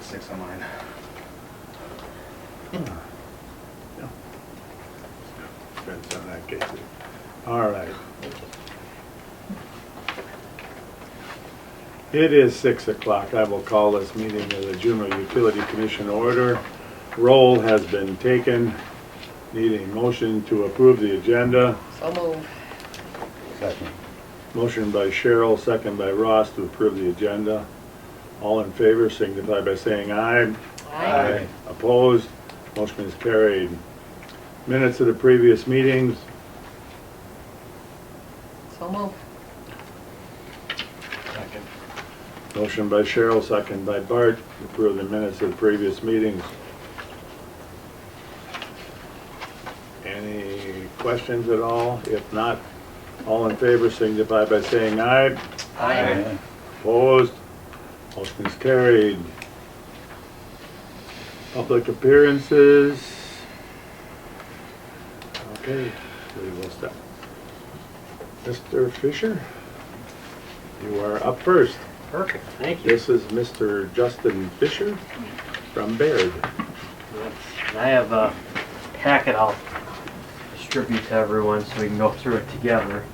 get 6 on mine. Depends on that case. All right. It is 6 o'clock. I will call this meeting of the Juneau Utility Commission order. Roll has been taken. Need a motion to approve the agenda. So move. Second. Motion by Cheryl, second by Ross to approve the agenda. All in favor signify by saying aye. Aye. Opposed? Motion is carried. Minutes of the previous meetings. So move. Second. Motion by Cheryl, second by Bart to approve the minutes of the previous meetings. Any questions at all? If not, all in favor signify by saying aye. Aye. Opposed? Motion is carried. Public appearances. Okay, we will start. Mr. Fisher, you are up first. Perfect, thank you. This is Mr. Justin Fisher from Baird. Yes. And I have a packet I'll distribute to everyone so we can go through it together.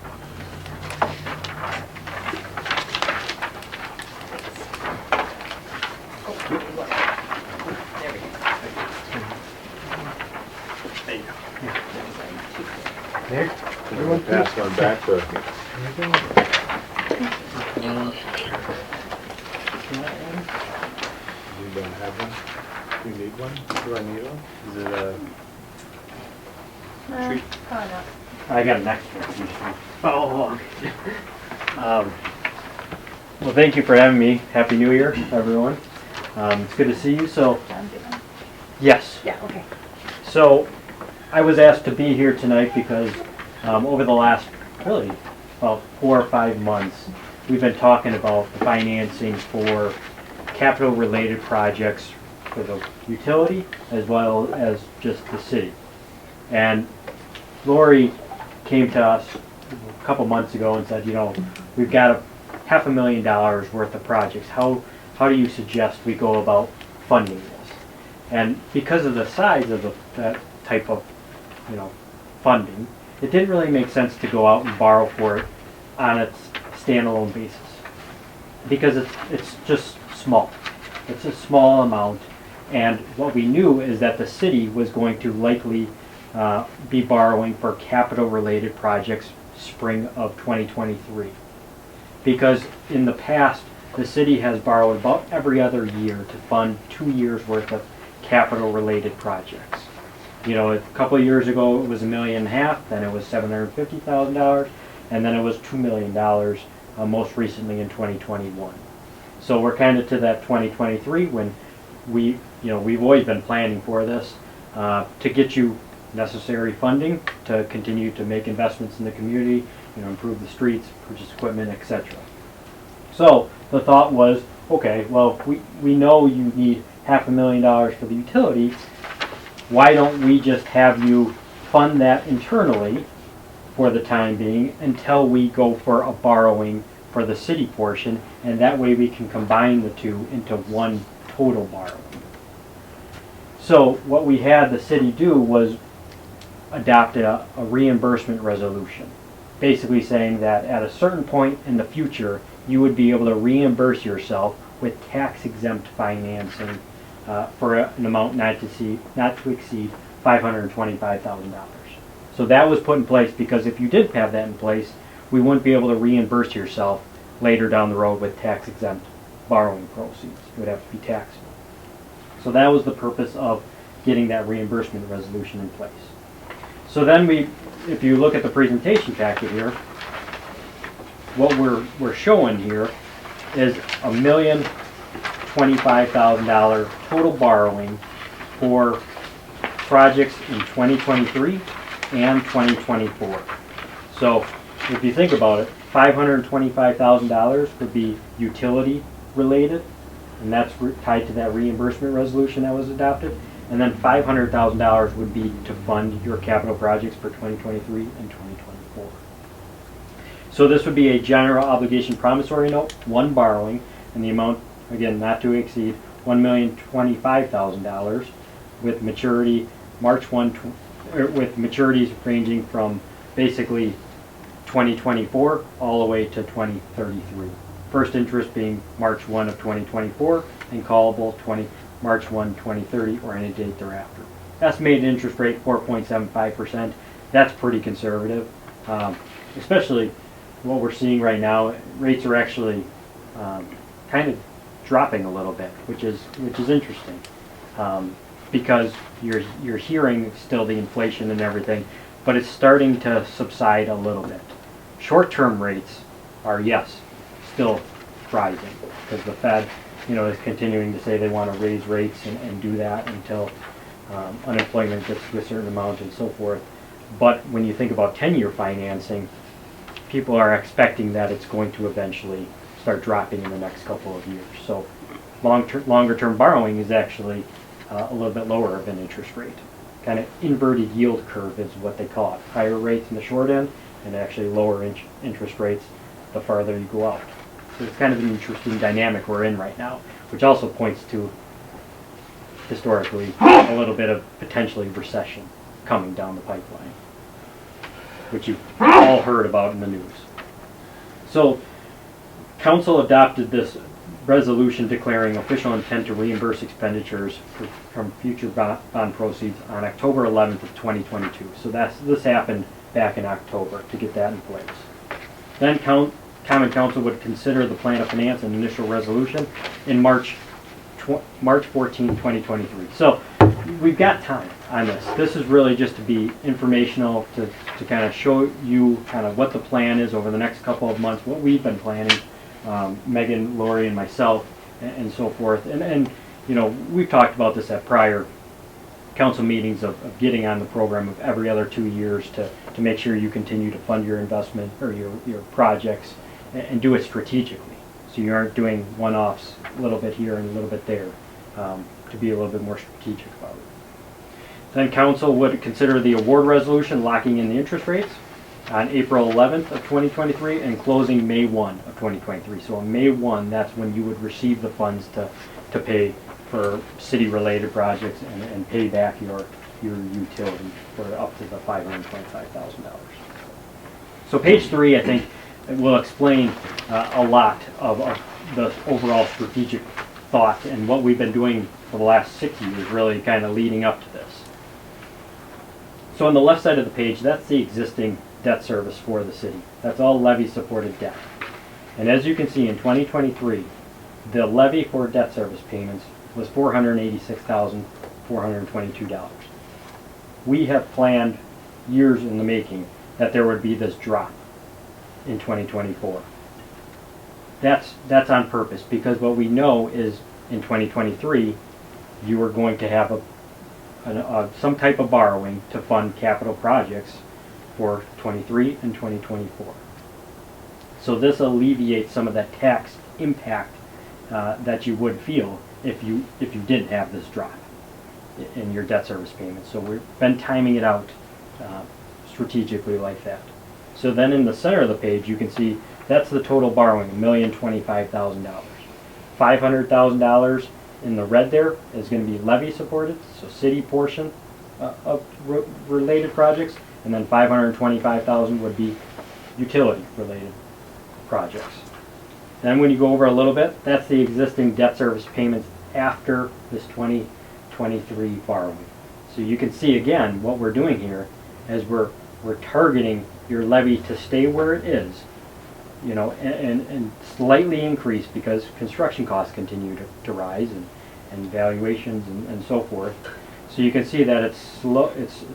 There. Everyone pass one back to. You don't have one? You need one? Do I need one? Is it a treat? Probably not. I got an extra. Oh, okay. Well, thank you for having me. Happy New Year, everyone. It's good to see you. So, John, do that. yes. Yeah, okay. So, I was asked to be here tonight because over the last, really, about 4 or 5 months, we've been talking about the financing for capital-related projects for the utility as well as just the city. And Lori came to us a couple months ago and said, you know, we've got $500,000 worth of projects. How do you suggest we go about funding this? And because of the size of that type of, you know, funding, it didn't really make sense to go out and borrow for it on its standalone basis because it's just small. It's a small amount, and what we knew is that the city was going to likely be borrowing for capital-related projects spring of 2023. Because in the past, the city has borrowed about every other year to fund 2 years worth of capital-related projects. You know, a couple of years ago it was $1.5 million, then it was $750,000, and then it was $2 million most recently in 2021. So we're kind of to that 2023 when we've always been planning for this to get you necessary funding to continue to make investments in the community, you know, improve the streets, purchase equipment, etc. So the thought was, okay, well, we know you need $500,000 for the utility. Why don't we just have you fund that internally for the time being until we go for a borrowing for the city portion, and that way we can combine the two into one total borrowing. So what we had the city do was adopt a reimbursement resolution, basically saying that at a certain point in the future you would be able to reimburse yourself with tax-exempt financing for an amount not to exceed $525,000. So that was put in place because if you didn't have that in place, we wouldn't be able to reimburse yourself later down the road with tax-exempt borrowing proceeds. It would have to be taxable. So that was the purpose of getting that reimbursement resolution in place. So then if you look at the presentation packet here, what we're showing here is $1,025,000 total borrowing for projects in 2023 and 2024. So if you think about it, $525,000 would be utility related, and that's tied to that reimbursement resolution that was adopted. And then $500,000 would be to fund your capital projects for 2023 and 2024. So this would be a general obligation promissory note, one borrowing, and the amount, again, not to exceed $1,025,000 with maturity with maturities ranging from basically 2024 all the way to 2033. First interest being March 1 of 2024 and callable March 1, 2030 or any date thereafter. Estimated interest rate 4.75%. That's pretty conservative, especially what we're seeing right now. Rates are actually kind of dropping a little bit, which is interesting, because you're hearing still the inflation and everything, but it's starting to subside a little bit. Short-term rates are, yes, still rising because the Fed, is continuing to say they want to raise rates and do that until unemployment gets to a certain amount and so forth. But when you think about 10-year financing, people are expecting that it's going to eventually start dropping in the next couple of years. So longer-term borrowing is actually a little bit lower of an interest rate. Kind of inverted yield curve is what they call it. Higher rates in the short end and actually lower interest rates the farther you go out. So it's kind of an interesting dynamic we're in right now, which also points to historically a little bit of potentially recession coming down the pipeline, which you've all heard about in the news. So Council adopted this resolution declaring official intent to reimburse expenditures from future bond proceeds on October 11th of 2022. So this happened back in October to get that in place. Then Common Council would consider the plan of finance and initial resolution in March 14, 2023. So we've got time on this. This is really just to be informational, to kind of show you kind of what the plan is over the next couple of months, what we've been planning, Megan, Lori, and myself, and so forth. And we've talked about this at prior council meetings of getting on the program of every other 2 years to make sure you continue to fund your investment or your projects and do it strategically. So you aren't doing one-offs a little bit here and a little bit there, to be a little bit more strategic about it. Then council would consider the award resolution locking in the interest rates on April 11th of 2023 and closing May 1 of 2023. So on May 1, that's when you would receive the funds to pay for city-related projects and pay back your utility for up to the $525,000. So page 3, I think, will explain a lot of the overall strategic thought and what we've been doing for the last 6 years, really kind of leading up to this. So on the left side of the page, that's the existing debt service for the city. That's all levy-supported debt. And as you can see, in 2023, the levy for debt service payments was $486,422. We have planned years in the making that there would be this drop in 2024. That's on purpose, because what we know is in 2023 you are going to have some type of borrowing to fund capital projects for 23 and 2024. So this alleviates some of that tax impact that you would feel if you didn't have this drop in your debt service payments. So we've been timing it out strategically like that. So then in the center of the page you can see that's the total borrowing, $1,025,000. $500,000 in the red there is going to be levy supported, so city portion of related projects, and then $525,000 would be utility related projects. Then when you go over a little bit, that's the existing debt service payments after this 2023 borrowing. So you can see again what we're doing here is we're targeting your levy to stay where it is, and slightly increase because construction costs continue to rise and valuations and so forth. So you can see that it's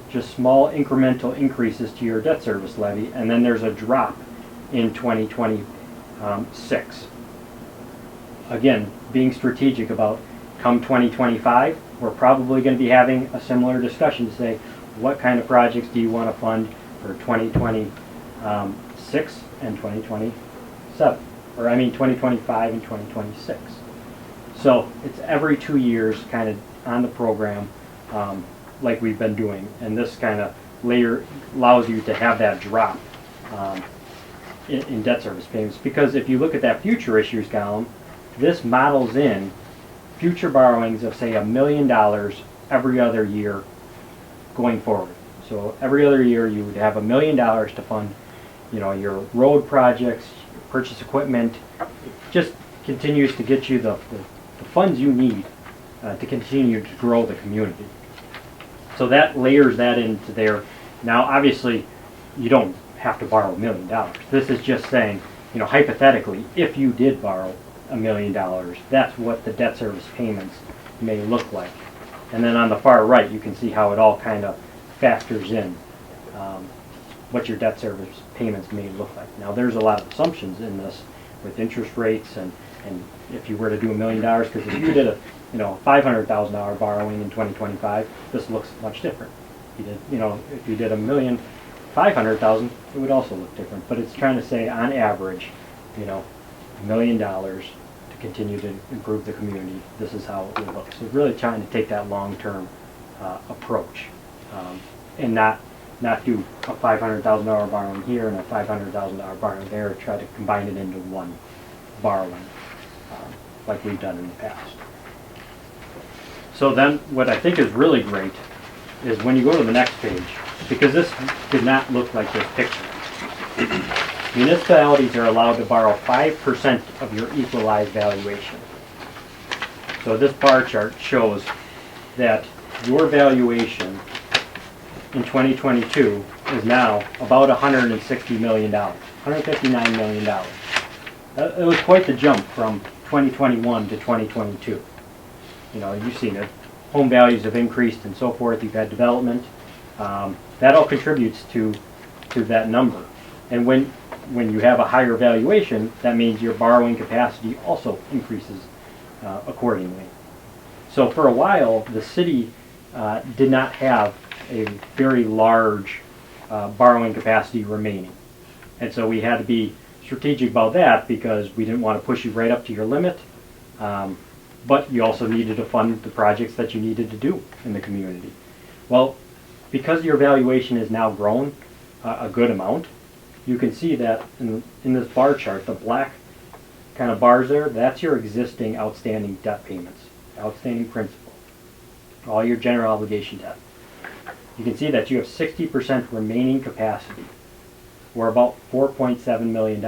just small incremental increases to your debt service levy, and then there's a drop in 2026. Again, being strategic about come 2025, we're probably going to be having a similar discussion to say, what kind of projects do you want to fund for 2026 and 2027, or 2025 and 2026. So it's every 2 years kind of on the program, like we've been doing, and this kind of layer allows you to have that drop in debt service payments, because if you look at that future issues column, this models in future borrowings of say $1 million every other year going forward. So every other year you would have $1 million to fund, your road projects, purchase equipment. It just continues to get you the funds you need to continue to grow the community. So that layers that into there. Now, obviously, you don't have to borrow $1 million. This is just saying, hypothetically, if you did borrow $1 million, that's what the debt service payments may look like. And then on the far right, you can see how it all kind of factors in what your debt service payments may look like. Now, there's a lot of assumptions in this with interest rates and if you were to do $1 million, because if you did a $500,000 borrowing in 2025, this looks much different. If you did $1,500,000, it would also look different. But it's trying to say, on average, $1 million to continue to improve the community. This is how it would look. So really trying to take that long-term approach and not do a $500,000 borrowing here and a $500,000 borrowing there. Try to combine it into one borrowing, like we've done in the past. So then what I think is really great is when you go to the next page, because this did not look like this picture. Municipalities are allowed to borrow 5% of your equalized valuation. So this bar chart shows that your valuation in 2022 is now about $160 million, $159 million. It was quite the jump from 2021 to 2022. You've seen it. Home values have increased and so forth. You've had development. That all contributes to that number. And when you have a higher valuation, that means your borrowing capacity also increases accordingly. So for a while, the city did not have a very large borrowing capacity remaining. And so we had to be strategic about that because we didn't want to push you right up to your limit. But you also needed to fund the projects that you needed to do in the community. Well, because your valuation has now grown a good amount, you can see that in this bar chart, the black kind of bars there, that's your existing outstanding debt payments, outstanding principal, all your general obligation debt. You can see that you have 60% remaining capacity, or about $4.7 million.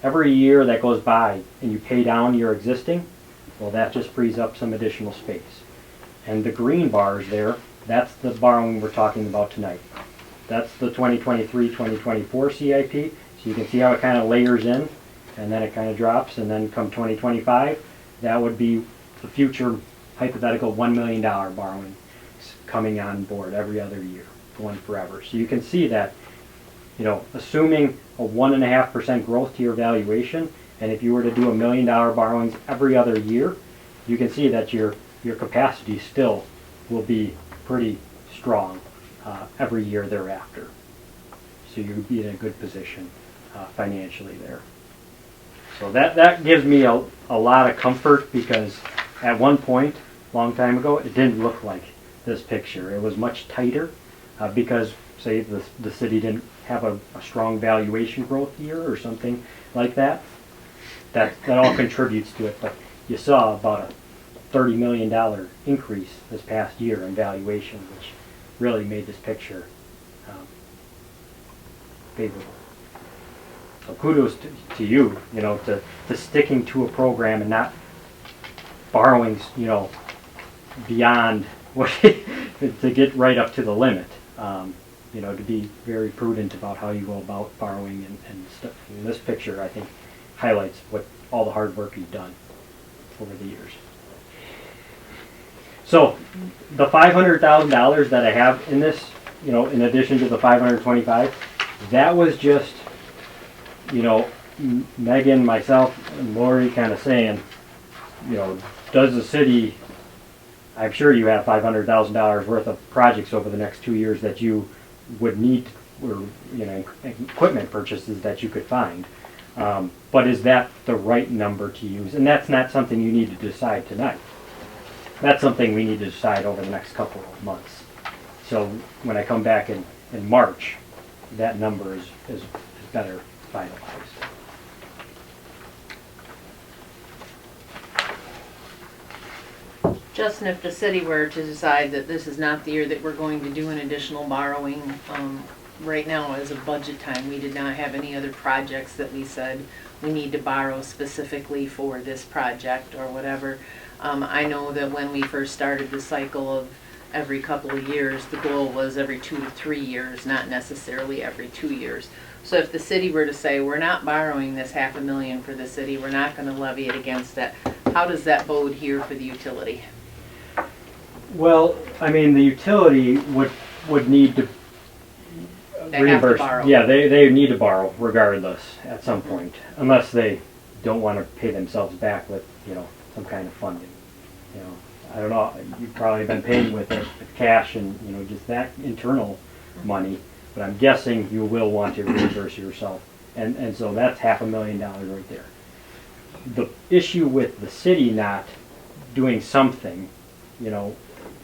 Every year that goes by and you pay down your existing, well, that just frees up some additional space. And the green bars there, that's the borrowing we're talking about tonight. That's the 2023-2024 CIP. So you can see how it kind of layers in, and then it kind of drops, and then come 2025, that would be the future hypothetical $1 million borrowing coming on board every other year, going forever. So you can see that, assuming a 1.5% growth to your valuation, and if you were to do $1 million borrowings every other year, you can see that your capacity still will be pretty strong every year thereafter. So you'd be in a good position financially there. So that gives me a lot of comfort, because at one point, a long time ago, it didn't look like this picture. It was much tighter because, say, the city didn't have a strong valuation growth year or something like that. That all contributes to it, but you saw about a $30 million increase this past year in valuation, which really made this picture favorable. So kudos to you, to sticking to a program and not borrowing, beyond what to get right up to the limit. To be very prudent about how you go about borrowing and stuff. And this picture, I think, highlights what all the hard work you've done over the years. So the $500,000 that I have in this, in addition to the $525,000, that was just, Megan, myself, and Lori kind of saying, does the city, I'm sure you have $500,000 worth of projects over the next 2 years that you would need, or equipment purchases that you could find. But is that the right number to use? And that's not something you need to decide tonight. That's something we need to decide over the next couple of months. So when I come back in March, that number is better finalized. Justin, if the city were to decide that this is not the year that we're going to do an additional borrowing, right now is a budget time. We did not have any other projects that we said we need to borrow specifically for this project or whatever. I know that when we first started the cycle of every couple of years, the goal was every 2 to 3 years, not necessarily every 2 years. So if the city were to say, we're not borrowing this $500,000 for the city, we're not gonna levy it against it, how does that bode here for the utility? Well, I mean, the utility would need to They have to reimburse. borrow. Yeah, they need to borrow regardless at some point, unless they don't want to pay themselves back with, some kind of funding. I don't know, you've probably been paying with it, with cash and, just that internal money, but I'm guessing you will want to reimburse yourself. And so that's $500,000 right there. The issue with the city not doing something,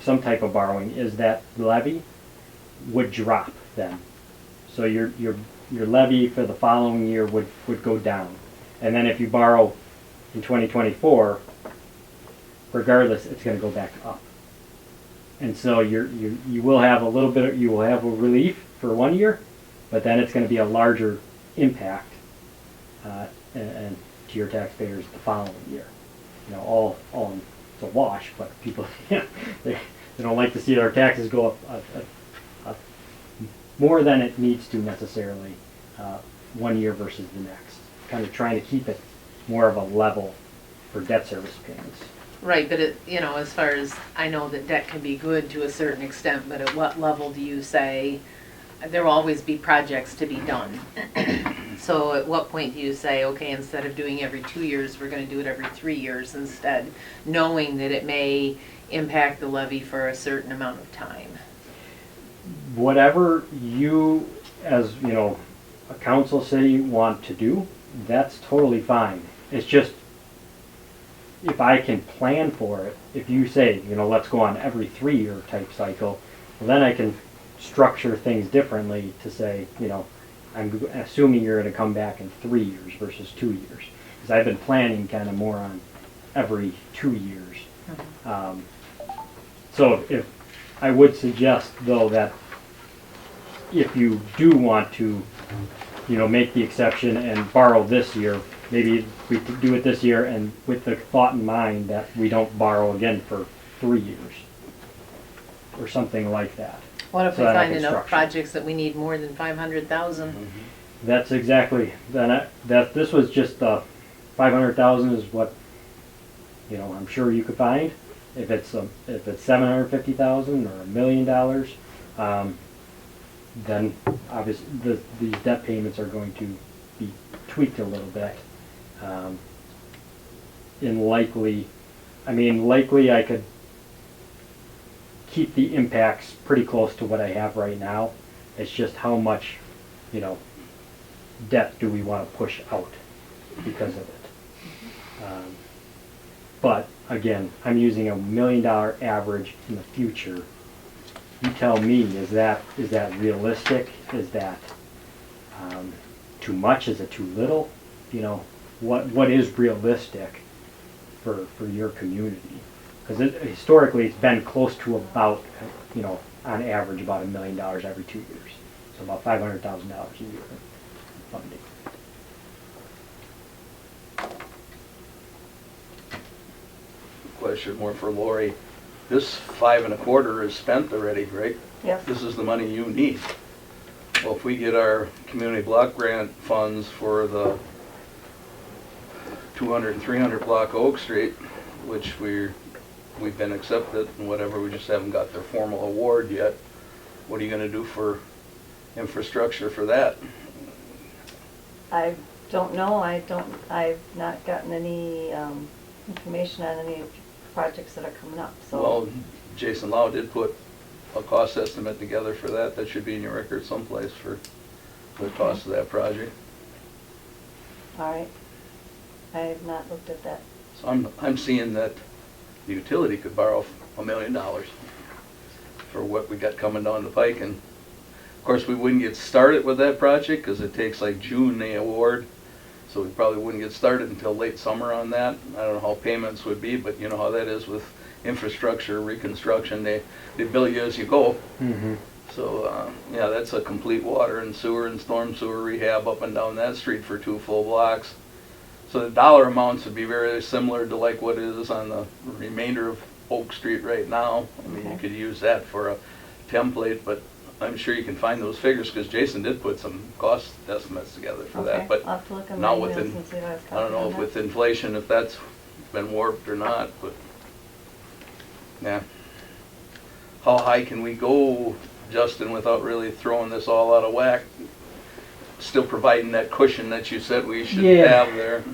some type of borrowing, is that levy would drop then. So your levy for the following year would go down. And then if you borrow in 2024, regardless, it's going to go back up. And so you will have a little bit, you will have a relief for 1 year, but then it's going to be a larger impact and to your taxpayers the following year. All it's a wash, but people they don't like to see their taxes go up more than it needs to necessarily 1 year versus the next. Kind of trying to keep it more of a level for debt service payments. Right, but as far as, I know that debt can be good to a certain extent, but at what level do you say, there will always be projects to be done. So at what point do you say, okay, instead of doing every 2 years, we're gonna do it every 3 years instead, knowing that it may impact the levy for a certain amount of time? Whatever you, as a council city, want to do, that's totally fine. It's just, if I can plan for it, if you say, let's go on every 3 year type cycle, well, then I can structure things differently to say, I'm assuming you're going to come back in 3 years versus 2 years. Because I've been planning kind of more on every 2 years. So if I would suggest, though, that if you do want to, make the exception and borrow this year, maybe we could do it this year and with the thought in mind that we don't borrow again for 3 years or something like that. What if So we then I find can enough structure. projects that we need more than 500,000? That's exactly, this was just, 500,000 is what, I'm sure you could find. If it's 750,000 or $1 million, then obviously these debt payments are going to be tweaked a little bit. Likely I could keep the impacts pretty close to what I have right now. It's just how much, debt do we want to push out because of it. But again, I'm using $1 million average in the future. You tell me, is that realistic? Is that too much? Is it too little? What is realistic for your community? Because historically it's been close to about, on average about $1 million every 2 years. So about $500,000 a year in funding. Question more for Lori. This 5 1/4 is spent already, right? Yes. This is the money you need. Well, if we get our community block grant funds for the 200 and 300 block Oak Street, which we've been accepted and whatever, we just haven't got their formal award yet. What are you gonna do for infrastructure for that? I don't know, I've not gotten any information on any projects that are coming up, so. Well, Jason Lau did put a cost estimate together for that. That should be in your record someplace for the cost of that project. All right, I have not looked at that. So I'm seeing that the utility could borrow $1 million for what we got coming down the pike. And of course, we wouldn't get started with that project because it takes like June they award. So we probably wouldn't get started until late summer on that. I don't know how payments would be, but you know how that is with infrastructure, reconstruction, they bill you as you go. Mm-hmm. So, yeah, that's a complete water and sewer and storm sewer rehab up and down that street for 2 full blocks. So the dollar amounts would be very similar to like what it is on the remainder of Oak Street right now. I mean, you Okay. could use that for a template, but I'm sure you can find those figures, because Jason did put some cost estimates together for Okay, that. But I'll have to look at my now emails with, and see what I was I don't know if talking with about. inflation, if that's been warped or not, but, yeah. How high can we go, Justin, without really throwing this all out of whack? Still providing that cushion that you said we should Yeah. have there.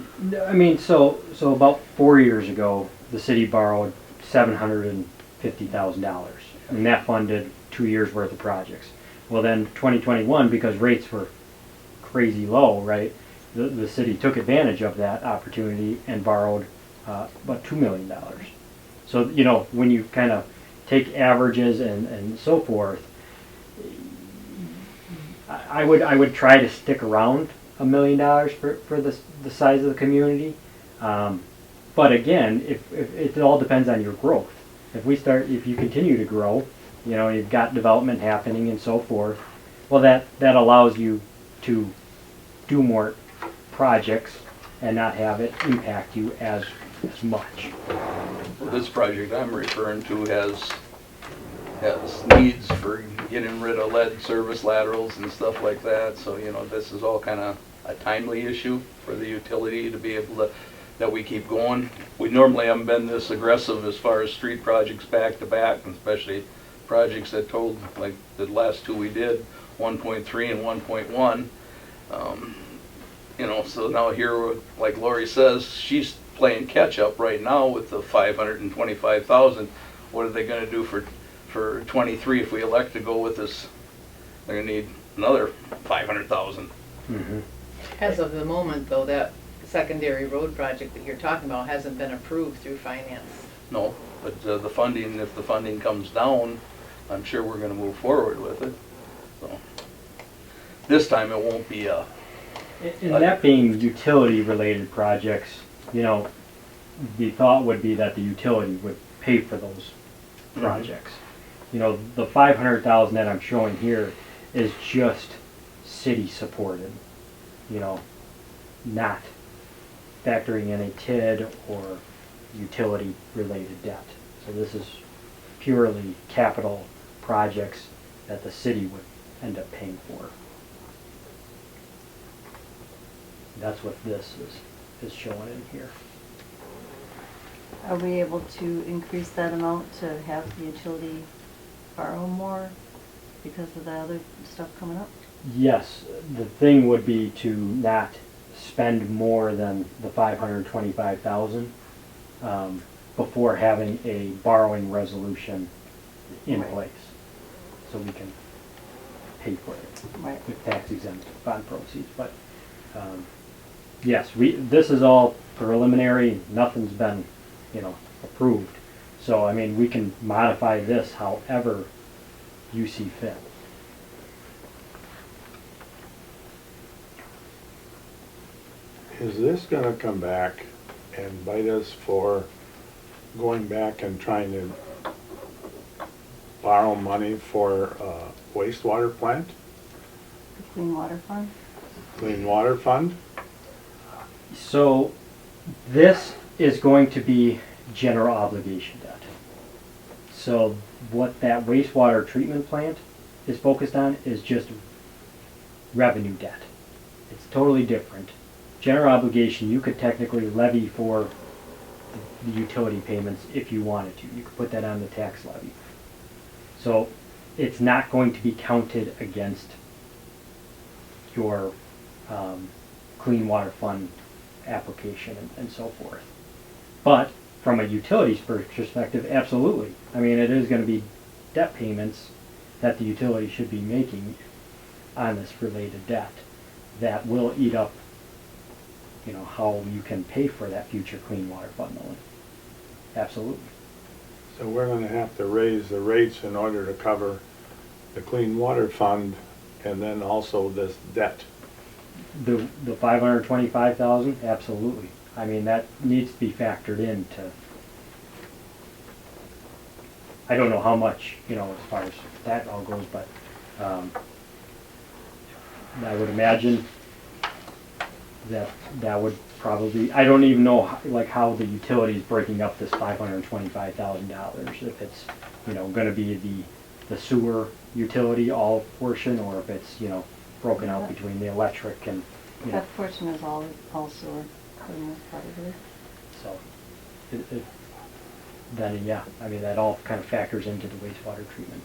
I mean, so about 4 years ago, the city borrowed $750,000, and that funded 2 years worth of projects. Well, then 2021, because rates were crazy low, right? The city took advantage of that opportunity and borrowed about $2 million. So, you know, when you kind of take averages and so forth, I would try to stick around $1 million for the size of the community. But again, if it all depends on your growth. If you continue to grow, you know, you've got development happening and so forth, well, that allows you to do more projects and not have it impact you as much. This project I'm referring to has needs for getting rid of lead service laterals and stuff like that. So, you know, this is all kind of a timely issue for the utility to be able to, that we keep going. We normally haven't been this aggressive as far as street projects back to back, and especially projects that totaled, like the last 2 we did, 1.3 and 1.1. You know, so now here, like Lori says, she's playing catch up right now with the 525,000. What are they going to do for 23 if we elect to go with this? They're going to need another 500,000. Mm-hmm. As of the moment, though, that secondary road project that you're talking about hasn't been approved through finance. No, but the funding, if the funding comes down, I'm sure we're going to move forward with it. So this time it won't be a. And that being utility-related projects, you know, the thought would be that the utility would pay for those projects. You know, the 500,000 that I'm showing here is just city-supported, you know, not factoring in a TID or utility-related debt. So this is purely capital projects that the city would end up paying for. That's what this is showing in here. Are we able to increase that amount to have the utility borrow more because of the other stuff coming up? Yes, the thing would be to not spend more than the 525,000 before having a borrowing resolution in Right. place, so we can pay for it Right. with tax exempt bond proceeds. But yes, this is all preliminary. Nothing's been, you know, approved. So I mean, we can modify this however you see fit. Is this gonna come back and bite us for going back and trying to borrow money for a wastewater plant, The Clean Water Fund? clean water fund? So this is going to be general obligation debt. So what that wastewater treatment plant is focused on is just revenue debt. It's totally different. General obligation, you could technically levy for the utility payments if you wanted to. You could put that on the tax levy. So it's not going to be counted against your clean water fund application and so forth. But from a utilities perspective, absolutely. I mean, it is going to be debt payments that the utility should be making on this related debt that will eat up, you know, how you can pay for that future clean water fund loan. Absolutely. So we're gonna have to raise the rates in order to cover the clean water fund and then also this debt. The 525,000, absolutely. I mean, that needs to be factored into, I don't know how much, you know, as far as that all goes, but, I would imagine that would probably, I don't even know like how the utility's breaking up this $525,000. If it's, you know, gonna be the sewer utility all portion, or if it's, you know, broken out between the electric and, you know. That portion is all sewer, for the most part, I believe. So, then, yeah, I mean, that all kind of factors into the wastewater treatment.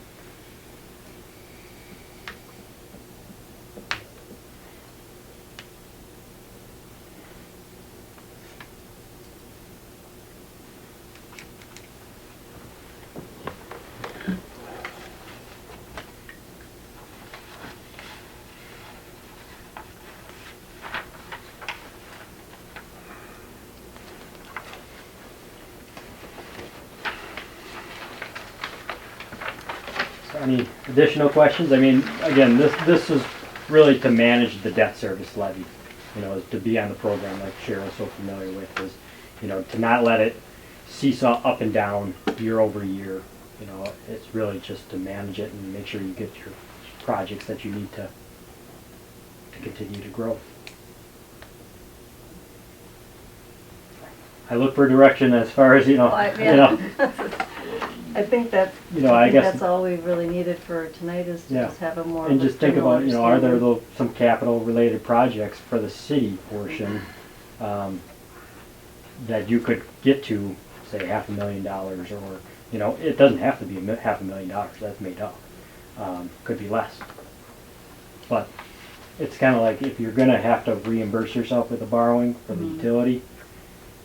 Any additional questions? I mean, again, this is really to manage the debt service levy, you know, is to be on the program like Cheryl's so familiar with, is, you know, to not let it seesaw up and down year over year. You know, it's really just to manage it and make sure you get your projects that you need to continue to grow. I look for direction as far as, you know, Well, you know. I think that, You know, I I think guess- that's all we really needed for tonight, is to Yeah. just have a more. And of a just think general about, you know, are there understanding. some capital related projects for the city portion, that you could get to, say, $500,000, or, you know, it doesn't have to be $500,000, that's made up. Could be less. But it's kinda like if you're gonna have to reimburse yourself with the borrowing for the Mhm. utility,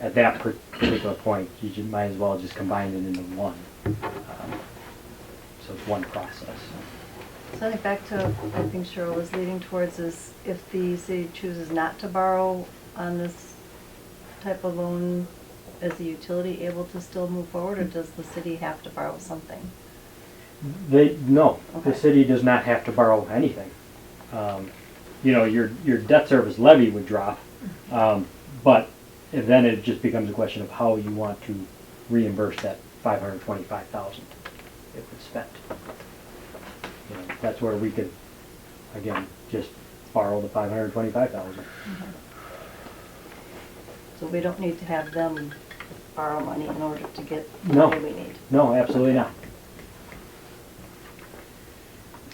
at that particular point, you might as well just combine it into one. So it's one process. So I think back to, I think Cheryl was leading towards, is if the city chooses not to borrow on this type of loan, is the utility able to still move forward, or does the city have to borrow something? No, the Okay. city does not have to borrow anything. You know, your debt service levy would drop, but then it just becomes a question of how you want to reimburse that 525,000 if it's spent. You know, that's where we could, again, just borrow the 525,000. So we don't need to have them borrow money in order to get the No. money we need. No, absolutely not.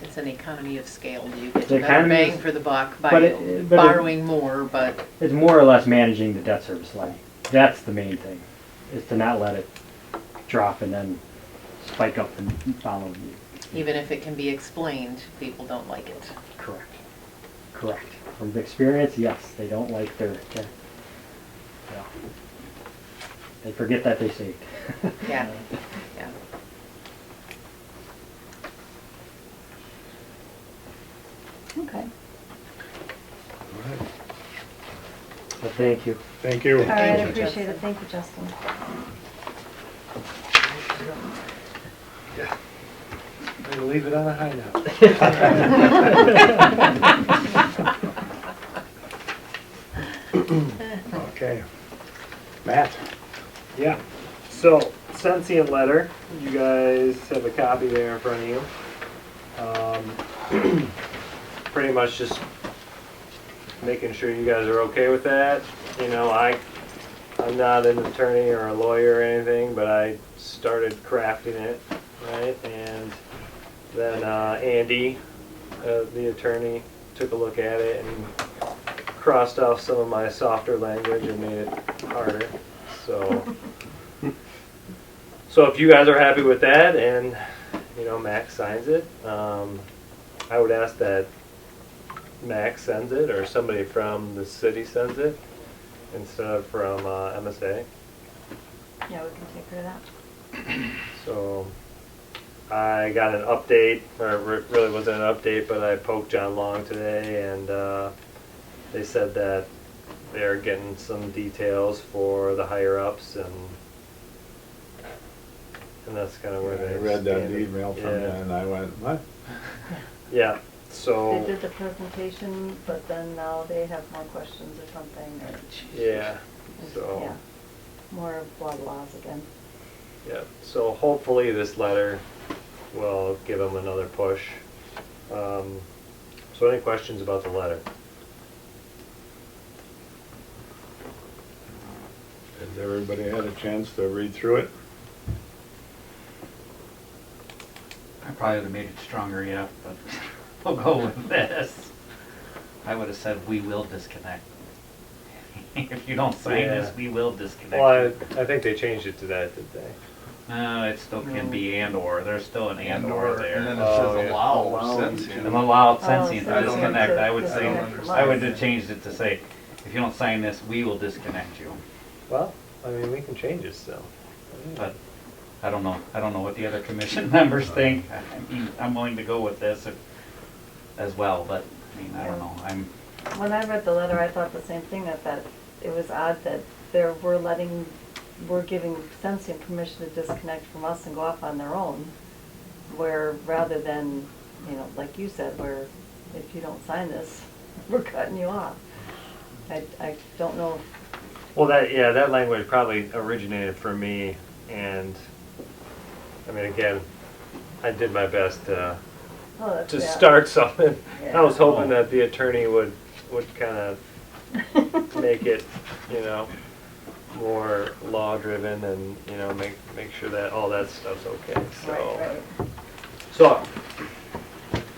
It's an economy of scale. You get The a better economy bang is- for the buck but by it- borrowing more, but It's more or less managing the debt service levy. That's the main thing, is to not let it drop and then spike up and follow you. even if it can be explained, people don't like it. Correct. Correct. From experience, yes, they don't like yeah. They forget that they saved. Yeah, yeah. Okay. Well, thank you. Thank you. All right, I you, appreciate Justin. it. Thank you, Justin. Way to leave it on a high note. Okay. Matt? Yeah, so sentient letter, you guys have a copy there in front of you. Pretty much just making sure you guys are okay with that. You know, I'm not an attorney or a lawyer or anything, but I started crafting it, right? And then Andy, the attorney, took a look at it and crossed off some of my softer language and made it harder. So if you guys are happy with that and, you know, Max signs it, I would ask that Max sends it or somebody from the city sends it instead of from MSA. Yeah, we can take care of that. So I got an update, or it really wasn't an update, but I poked John Long today and they said that they're getting some details for the higher ups and that's kind of where they I read that stand. email from you Yeah. and I went, what? Yeah, So. They did the presentation, but then now they have more questions or something, or, Yeah, yeah, so, more blah blahs again. yeah, so hopefully this letter will give them another push. So any questions about the letter? Has everybody had a chance to read through it? I probably would have made it stronger yet, but we'll go with this. I would have said, we will disconnect. If you don't sign this, Yeah. we will disconnect. Well, you. I think they changed it to that, did they? It still can be and or, there's still an and or there. And then it Oh, says yeah. allow An sensing. allowed Oh, sensing to sensing disconnect, to I would say, disconnect from I would us. have changed it to say, if you don't sign this, we will disconnect you. Well, I mean, we can change it still. But I don't know what the other commission members think. I mean, I'm willing to go with this as well, but, I mean, I don't know, When I read the letter, I thought the same thing, that it was odd that we're giving Sensient permission to disconnect from us and go off on their own, where rather than, like you said, where if you don't sign this, we're cutting you off. I don't know. Well, that language probably originated from me, and, I mean, again, I did my best to Oh, that's, to yeah. start something. I was Yeah. hoping that the attorney would kind of make it, more law-driven and, make sure that all that stuff's okay, so. Right, right. So,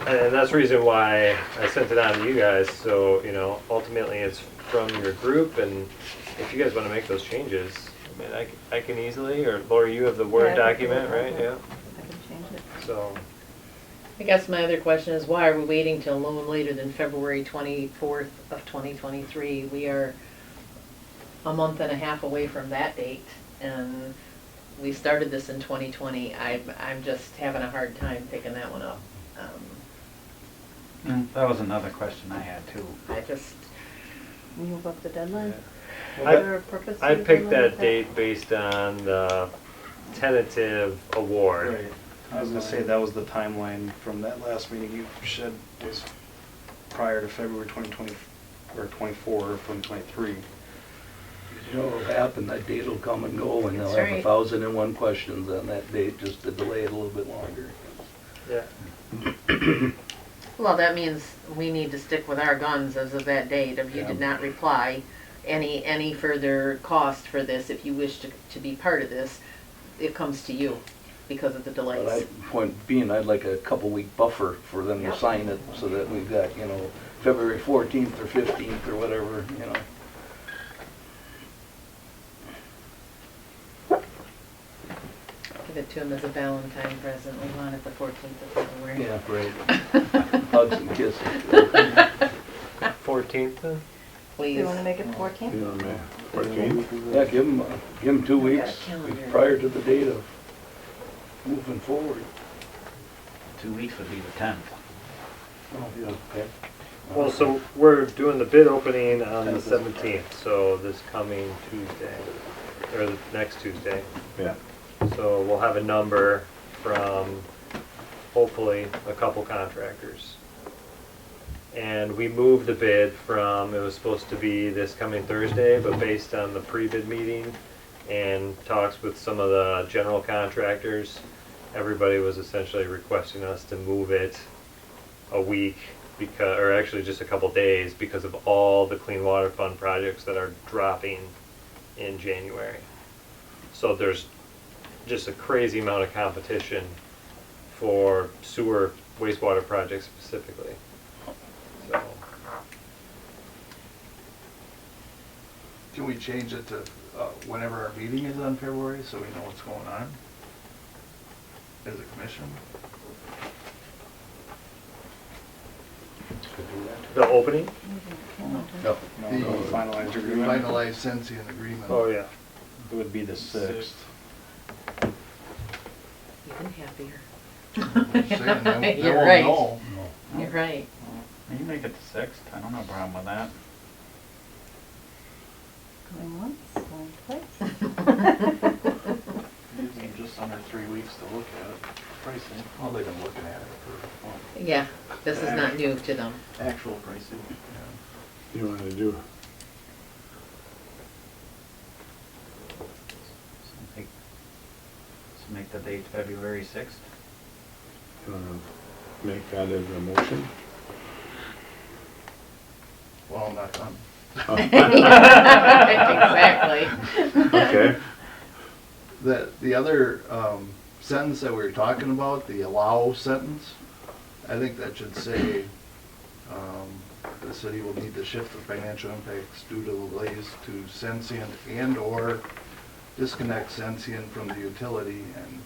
and that's the reason why I sent it on to you guys, so, ultimately it's from your group, and if you guys want to make those changes, I mean, I can easily, or Laura, you have the Word Yeah, I can do document, it. right? Yeah, I can change it. so, I guess my other question is, why are we waiting till no later than February 24th of 2023? We are a month and a half away from that date, and we started this in 2020. I'm just having a hard time picking that one up. that was another question I had too. I just, Move up the deadline? I- Was there a purpose to I the picked deadline that with date based on the tentative award. Right, I was gonna say that was the timeline from that last meeting you said was prior to February 2020, or 24, or 2023. You know what'll happen, that date will come and go, and they'll That's have right. 1,001 questions on that date, just to delay it a little bit longer. Yeah. well, that means we need to stick with our guns as of that date. If you Yeah. did not reply, any further cost for this, if you wish to be part of this, it comes to you because of the But delays. point being, I'd like a couple-week buffer for them to Yep. sign it, so that we've got, February 14th or 15th or whatever, Give it to him as a Valentine present. We want it the 14th of February. Yeah, great. Hugs and kisses. 14th then? Do Please. you want to make it 14? You know, May 14th? Yeah, give them 2 I got a weeks calendar. prior to the date of moving forward. 2 weeks would be the 10th. Oh, yeah, okay. Well, so we're doing the bid opening on the 17th, so this coming Tuesday, or the next Tuesday. Yeah. So we'll have a number from hopefully a couple contractors. And we moved the bid from, it was supposed to be this coming Thursday, but based on the pre-bid meeting and talks with some of the general contractors, everybody was essentially requesting us to move it a week because, or actually just a couple days, because of all the Clean Water Fund projects that are dropping in January. So there's just a crazy amount of competition for sewer wastewater projects specifically. So, Can we change it to whenever our meeting is on February, so we know what's going on as a commission? the opening? No. No, finalized The agreement. finalized Sensient agreement. Oh, yeah. It would be the 6th. Even happier. Saying they You're won't right. know. You're right. You make it the 6th, I don't have a problem with that. Going once, going twice. Gives them just under 3 weeks to look at it, pricing, Well, they've been looking at it for, Yeah, this is not new to them. actual pricing. You wanna do, So make the date February 6th. you wanna make that as a motion? well, I'm not done. Exactly. Okay, The other sentence that we were talking about, the allow sentence, I think that should say, the city will need to shift the financial impacts due to delays to Sensient and/or disconnect Sensient from the utility and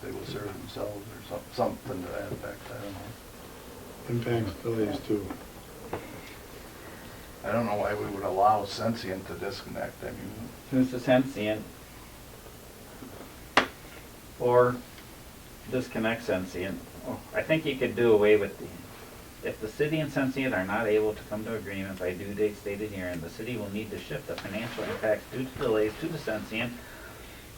they will serve themselves or something to that effect, I don't know. impacts delays too. I don't know why we would allow Sensient to disconnect, I mean, Who's the sensient? Or disconnect sensient. Oh, I think you could do away with if the city and sensient are not able to come to agreement by due date stated herein, the city will need to shift the financial impacts due to delays to the sensient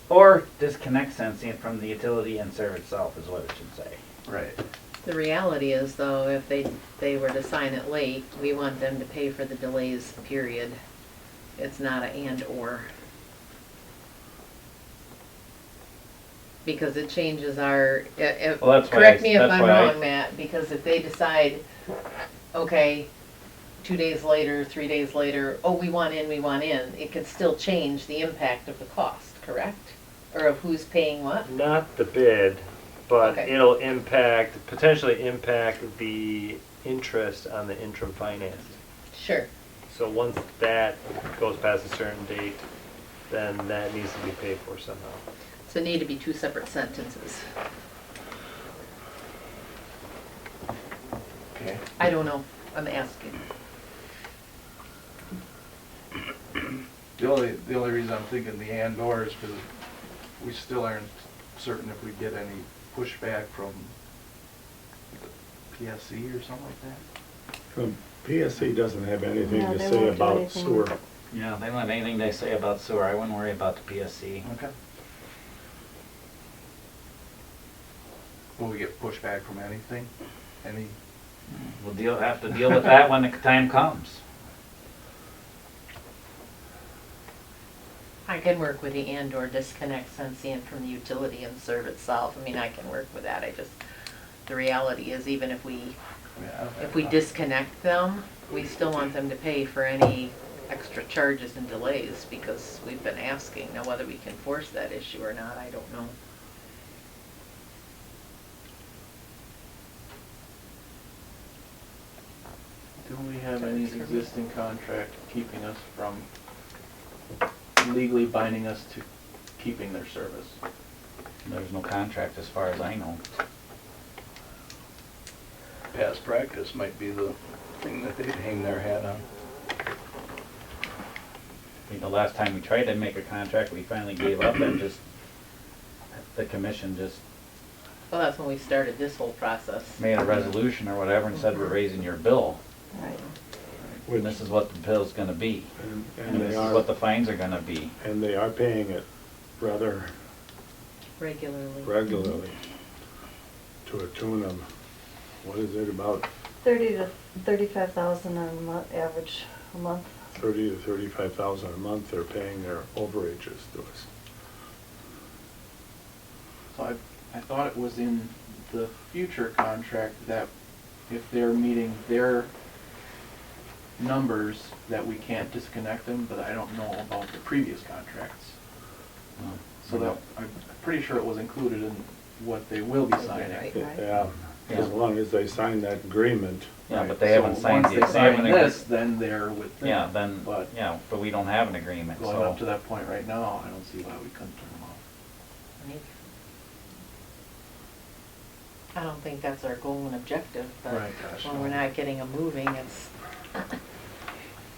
or disconnect sensient from the utility and serve itself is what it should say. right. The reality is though, if they were to sign it late, we want them to pay for the delays, period. It's not a and/or. Because it changes our, Well, that's why correct me if that's I'm why I- wrong, Matt, because if they decide, okay, 2 days later, 3 days later, oh, we want in, it could still change the impact of the cost, correct? Or of who's paying what? Not the bid, but Okay. it'll potentially impact the interest on the interim finance. Sure. So once that goes past a certain date, then that needs to be paid for somehow. So it need to be two separate sentences. Okay. I don't know, I'm asking. The only reason I'm thinking the and/or is because we still aren't certain if we get any pushback from the PSC or something like that. PSC doesn't have anything No, to they say won't do about anything. sewer. Yeah, they don't have anything they say about sewer. I wouldn't worry about the PSC. Okay. Will we get pushback from anything? Any? We'll have to deal with that when the time comes. I can work with the and/or disconnect sensient from the utility and serve itself. I mean, I can work with that. The reality is even if we disconnect them, we still want them to pay for any extra charges and delays because we've been asking. Now, whether we can force that issue or not, I don't know. Do we have any existing contract keeping us from, legally binding us to keeping their service? There's no contract as far as I know. Past practice might be the thing that they'd hang their hat on. I think the last time we tried to make a contract, we finally gave up and just, the commission just Well, that's when we started this whole process. made a resolution or whatever and said we're raising your bill. Right. And this is what the bill's gonna be. And And they this is are, what the fines are gonna be. and they are paying it rather Regularly. regularly to a tune of, what is it, about 30 to 35,000 on a month, average a month. 30 to 35,000 a month they're paying their overages to us. So I thought it was in the future contract that if they're meeting their numbers, that we can't disconnect them, but I don't know about the previous contracts. So that, I'm pretty sure it was included in what they will be signing. Right. Yeah, as long as they sign that agreement. Yeah, but they haven't So signed once the, they they sign haven't agree- this, then they're with them. Yeah, then, But yeah, but we don't have an agreement, going up to so. that point right now, I don't see why we couldn't turn them off. Right. I don't think that's our goal and objective, but Right, gosh, when no. we're not getting them moving, it's,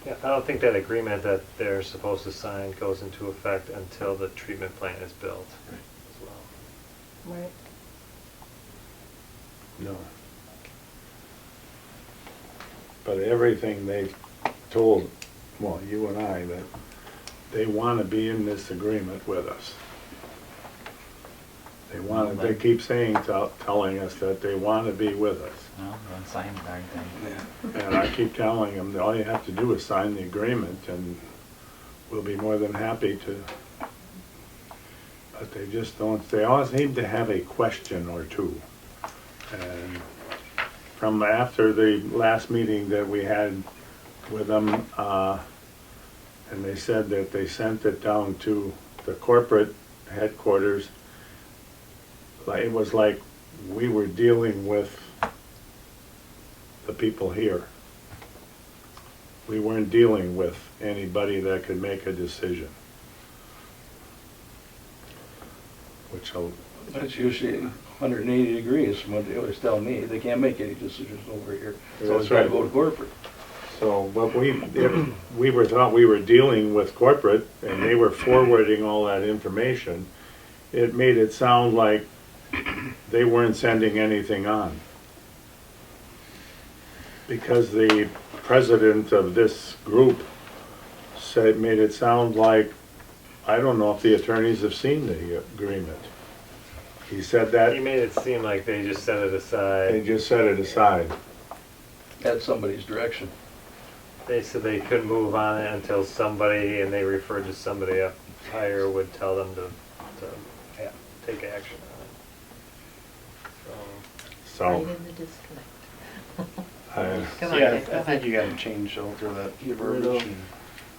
Yeah, I don't think that agreement that they're supposed to sign goes into effect until the treatment plant is built as well. Right. No. But everything they've told, well, you and I, that they want to be in this agreement with us. They keep saying, telling us that they want to be with us. Well, then sign the darn thing. Yeah. And I keep telling them, all you have to do is sign the agreement and we'll be more than happy to. But they just don't, they always seem to have a question or two. And from after the last meeting that we had with them, and they said that they sent it down to the corporate headquarters, it was like we were dealing with the people here. We weren't dealing with anybody that could make a decision. Which That's usually 180 degrees from what they always tell me. They can't make any decisions over here. So it's That's gotta right. go to corporate. So, but we thought we were dealing with corporate and they were forwarding all that information. It made it sound like they weren't sending anything on. Because the president of this group made it sound like, I don't know if the attorneys have seen the agreement. He said He that made it seem like they just set it they aside. just set it aside. At somebody's direction. They said they couldn't move on it until somebody, and they referred to somebody up higher, would tell them to take action on it. So, Right in the disconnect. I- Come on, Yeah, Dick, go I think ahead. you gotta change over that Get rid of- verbiage.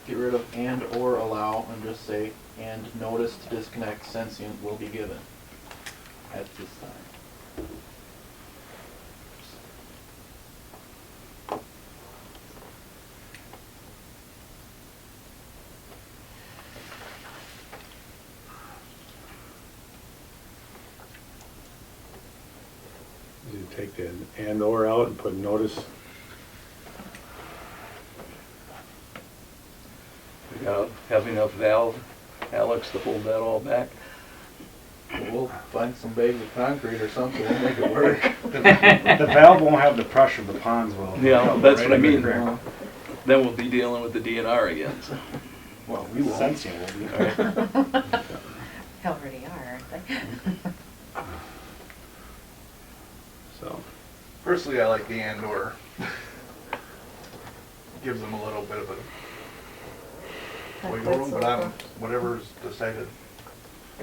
Get rid of and or allow and just say, and notice to disconnect sensient will be given at this time. you take the and or out and put notice. We gotta have enough valve, Alex, to hold that all back. We'll find some bags of concrete or something, we'll make it work. The valve won't have the pressure the ponds will. Yeah, that's what I mean. Well, Then we'll be dealing with the DNR again, so. well, we will. Sensing will be. They already are, aren't they? So, Personally, I like the and/or. Gives them a little bit of a wiggle room, but whatever's decided,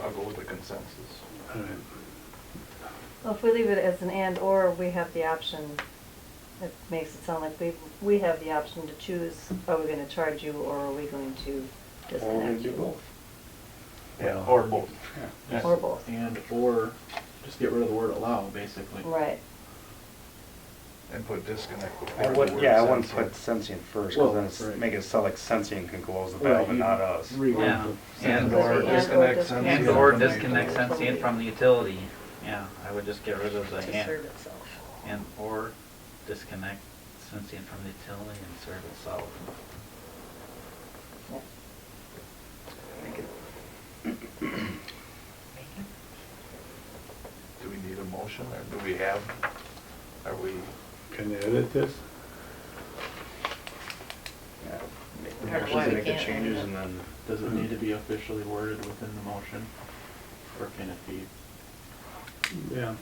I'll go with the consensus. all right. Well, if we leave it as an and or, we have the option, it makes it sound like we have the option to choose, are we gonna charge you or are we going to disconnect you? Yeah, or both. Or both. And or, just get rid of the word allow, basically. Right. And put disconnect I before the would, word yeah, I wouldn't sensient. put sensient first, Well, because then it's, right. make it sound like sensient can close the Right, valve and you- not us. Yeah, and or And disconnect or sensient and from or the disconnect utility. sensient from the utility. Yeah, I would just get rid of the To and. serve itself. And or disconnect sensient from the utility and serve itself. Do we need a motion, or do we have, are we, Can you edit this? Yeah. Make the Or motions, why we make the can't changes, edit and then Does it need to be officially worded within the motion? Or can it be? Yeah.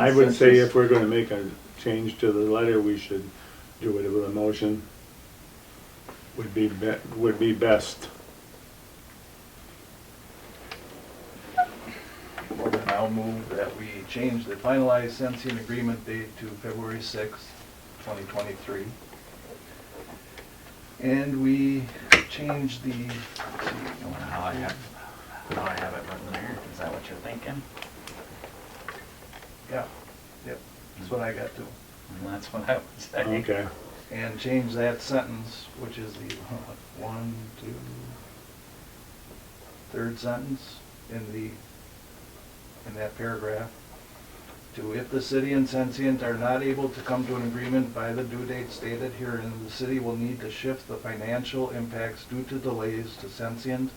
I would say if we're gonna make a change to the letter, we should do it with a motion. Would be best. well, then I'll move that we change the finalized sensing agreement date to February 6th, 2023. And we change the, Now I have it written there. Is that what you're thinking? yeah, yep, that's what I got too. And that's what I would say. Okay. And change that sentence, which is the third sentence in that paragraph, to if the city and Sensient are not able to come to an agreement by the due date stated herein, the city will need to shift the financial impacts due to delays to Sensient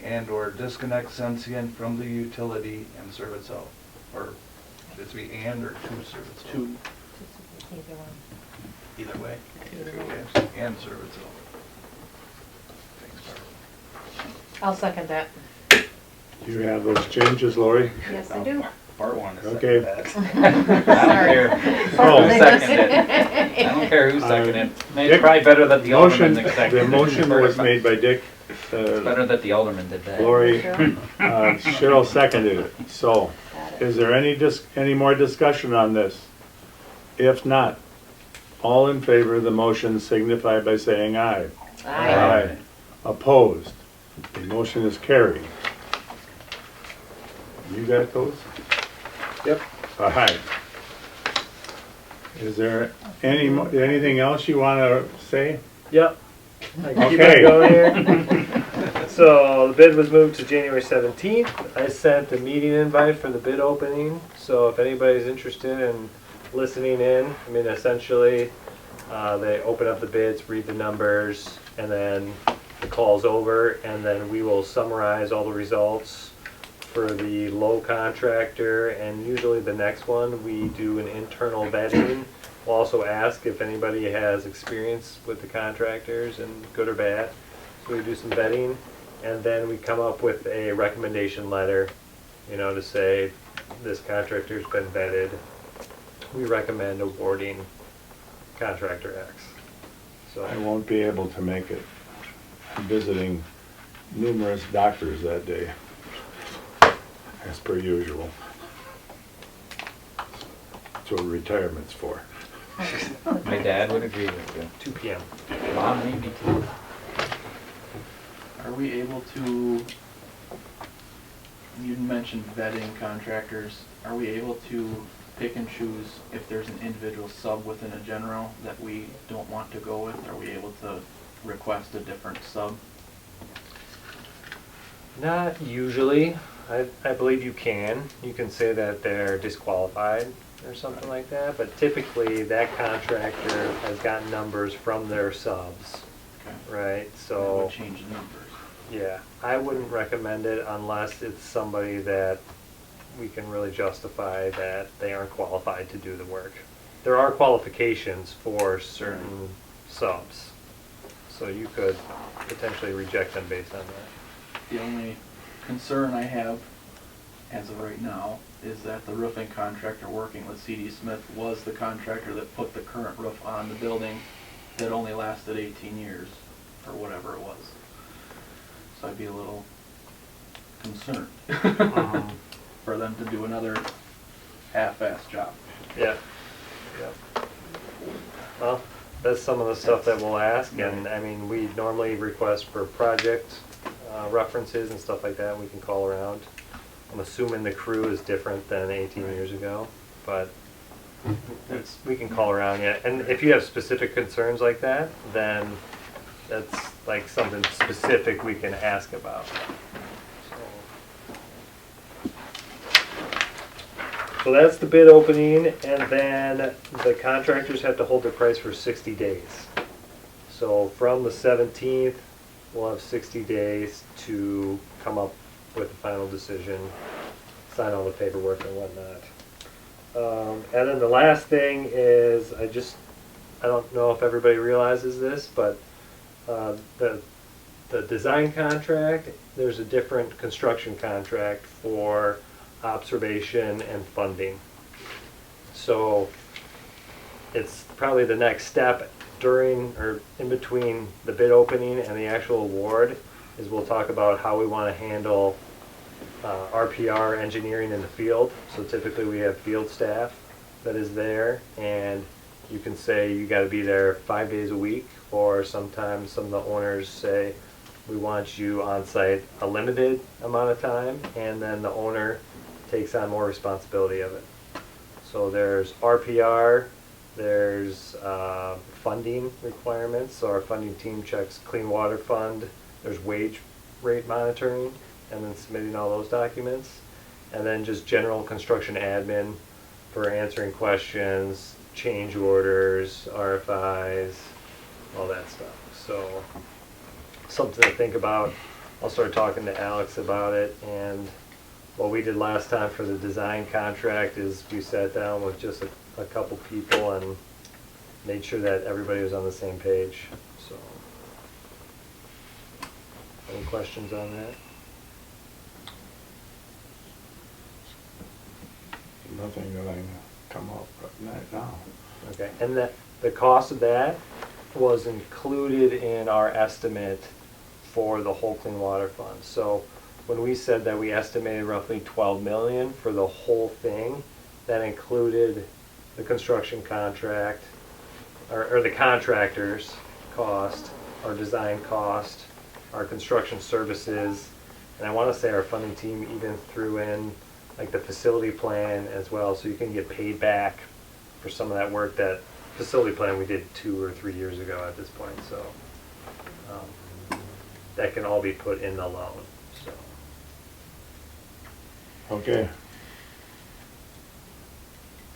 and/or disconnect Sensient from the utility and serve itself. Or should it be and or to serve itself? Two. Either one. Either way. Either way. Yes, and serve itself. Thanks, Barbara. I'll second that. Do you have those changes, Lori? Yes, I do. Bart wanted to Okay. second that. I don't care. Oh. Who seconded it? I don't care who seconded it. It's Dick, probably better that the alderman Motion, seconded it. the motion was made by Dick, Better that the alderman did that. Lori, Cheryl? Cheryl seconded it. So, Got it. is there any more discussion on this? If not, all in favor of the motion signify by saying aye. Aye. Opposed? The motion is carried. You got those? Yep. All right. Is there anything else you want to say? Yep. I can keep Okay. it going here. So the bid was moved to January 17th. I sent a meeting invite for the bid opening. So if anybody's interested in listening in, I mean, essentially, they open up the bids, read the numbers, and then the call's over, and then we will summarize all the results for the low contractor, and usually the next one, we do an internal vetting. We'll also ask if anybody has experience with the contractors, and good or bad. So we do some vetting, and then we come up with a recommendation letter, you know, to say this contractor's been vetted. We recommend awarding contractor X. So I won't be able to make it. I'm visiting numerous doctors that day, as per usual. That's what retirement's for. My dad would agree with you. 2 p.m. Mom, maybe too. Are we able to, you mentioned vetting contractors, are we able to pick and choose if there's an individual sub within a general that we don't want to go with? Are we able to request a different sub? Not usually. I believe you can. You can say that they're disqualified or something like that, but typically that contractor has got numbers from their subs, Okay. right? That So, would change the numbers. yeah, I wouldn't recommend it unless it's somebody that we can really justify that they aren't qualified to do the work. There are qualifications for certain subs, so you could potentially reject them based on that. The only concern I have, as of right now, is that the roofing contractor working with C.D. Smith was the contractor that put the current roof on the building that only lasted 18 years, or whatever it was. So I'd be a little concerned for them to do another half-ass job. Yeah. Yeah. Well, that's some of the stuff that we'll ask, and I mean, we normally request for project references and stuff like that. We can call around. I'm assuming the crew is different than 18 years ago, but we can call around, yeah. And if you have specific concerns like that, then that's like something specific we can ask about. So that's the bid opening, and then the contractors have to hold their price for 60 days. So from the 17th, we'll have 60 days to come up with a final decision, sign all the paperwork and whatnot. And then the last thing is, I don't know if everybody realizes this, but the design contract, there's a different construction contract for observation and funding. So it's probably the next step during or in between the bid opening and the actual award is we'll talk about how we want to handle RPR engineering in the field. So typically we have field staff that is there, and you can say you got to be there 5 days a week, or sometimes some of the owners say we want you on site a limited amount of time, and then the owner takes on more responsibility of it. So there's RPR, there's funding requirements, so our funding team checks clean water fund, there's wage rate monitoring, and then submitting all those documents, and then just general construction admin for answering questions, change orders, RFIs, all that stuff. So something to think about. I'll start talking to Alex about it, and what we did last time for the design contract is we sat down with just a couple people and made sure that everybody was on the same page. So Any questions on that? Nothing that I can come up with right now. Okay, and the cost of that was included in our estimate for the whole clean water fund. So when we said that we estimated roughly 12 million for the whole thing, that included the construction contract, or the contractor's cost, our design cost, our construction services, and I want to say our funding team even threw in like the facility plan as well, so you can get paid back for some of that work. That facility plan we did 2 or 3 years ago at this point, so that can all be put in the loan, so. Okay.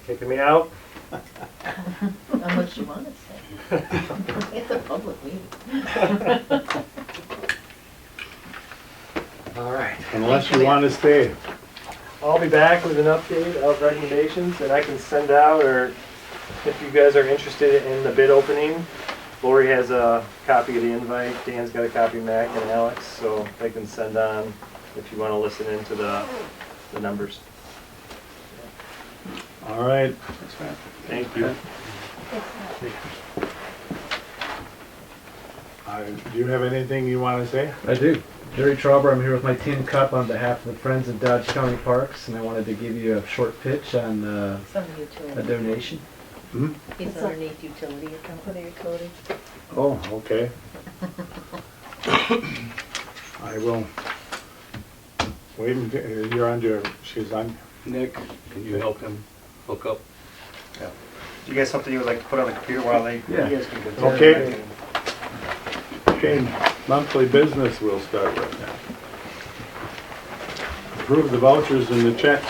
Kicking me out? Unless you want to say. It's a public meeting. All right. Unless you want to stay. I'll be back with an update of recommendations that I can send out, or if you guys are interested in the bid opening, Lori has a copy of the invite, Dan's got a copy, Mac and Alex, so they can send on if you want to listen into the numbers. All right. Thank you. Do you have anything you want to say? I do. Jerry Trauber, I'm here with my tin cup on behalf of the Friends of Dodge County Parks, and I wanted to give you a short pitch on It's on the a utility. donation. Hmm? It's underneath utility account. For the utility. Oh, okay. I will. Wait until you're on your, she's on. Nick, can you help him hook up? Do you guys something you would like to put on the computer while they? Yeah. You guys can go. Okay. Okay, monthly business we'll start with now. Approve the vouchers and the checks.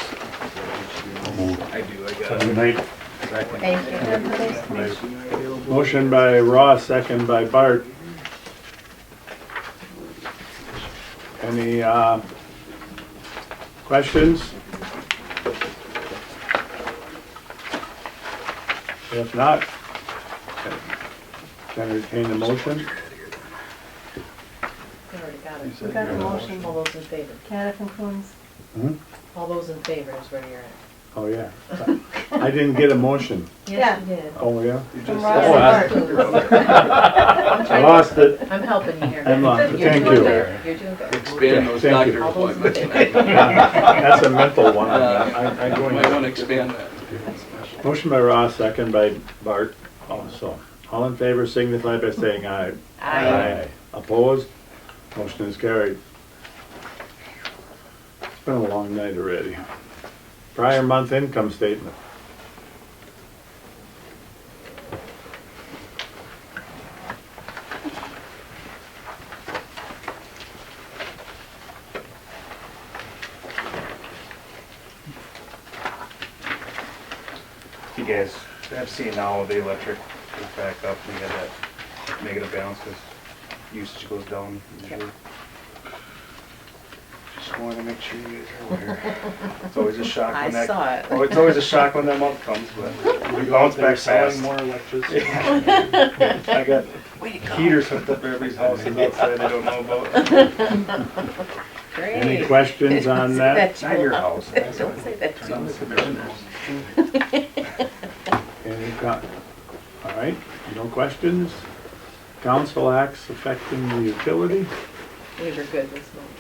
I do, I got Good night. Thank you. Motion by Ross, second by Bart. Any questions? If not, entertain the motion. We already got it. We got the motion. All those in favor? Caniff and Coons. Hmm? All those in favor is where you're at. Oh, yeah. I didn't get a motion. Yes, you did. Oh, yeah? From Yes, Ross you and Bart. are. I lost it. I'm helping you here. I'm lost. You're Thank doing you. good. You're doing good. Expand those Thank you. doctor All those in appointments. favor? That's a mental one. I'm You going might want to expand that. Motion by Ross, second by Bart also. All in favor signify by saying aye. Aye. Opposed? Motion is carried. It's been a long night already. Prior month income statement. You guys have seen now the electric is back up, we had that negative balance because usage goes down usually. Just wanted to make sure you guys are aware. It's always a shock I when that. saw it. Oh, it's always a shock when that month comes, but we bounce back fast. more electricity. I got heaters hooked up at everybody's houses outside I don't know about. Great. Any questions on that? It's not your house. Don't say that It's to on me. the commissioners. All right, no questions? Council acts affecting the utility? We were good this month.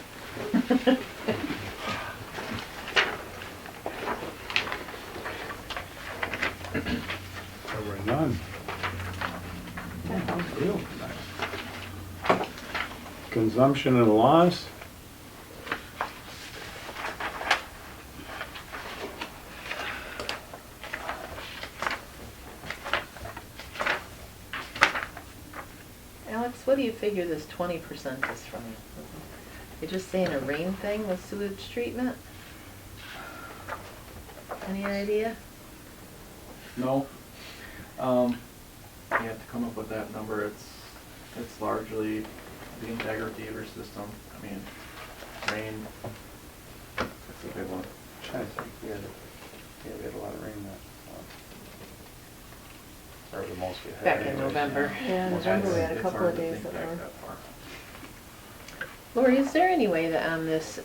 There were none. Real nice. Consumption and loss? Alex, what do you figure this 20% is from? You're just saying a rain thing with sewage treatment? Any idea? No. You have to come up with that number. It's largely the integrity of your system. I mean, rain, it's a big one. Trying to think, we had a lot of rain that month. Or the most we had. Back in November. Yeah, in Well, November we it's- had a it's couple hard of to days think that back were. that far. Lori, is there any way that on this,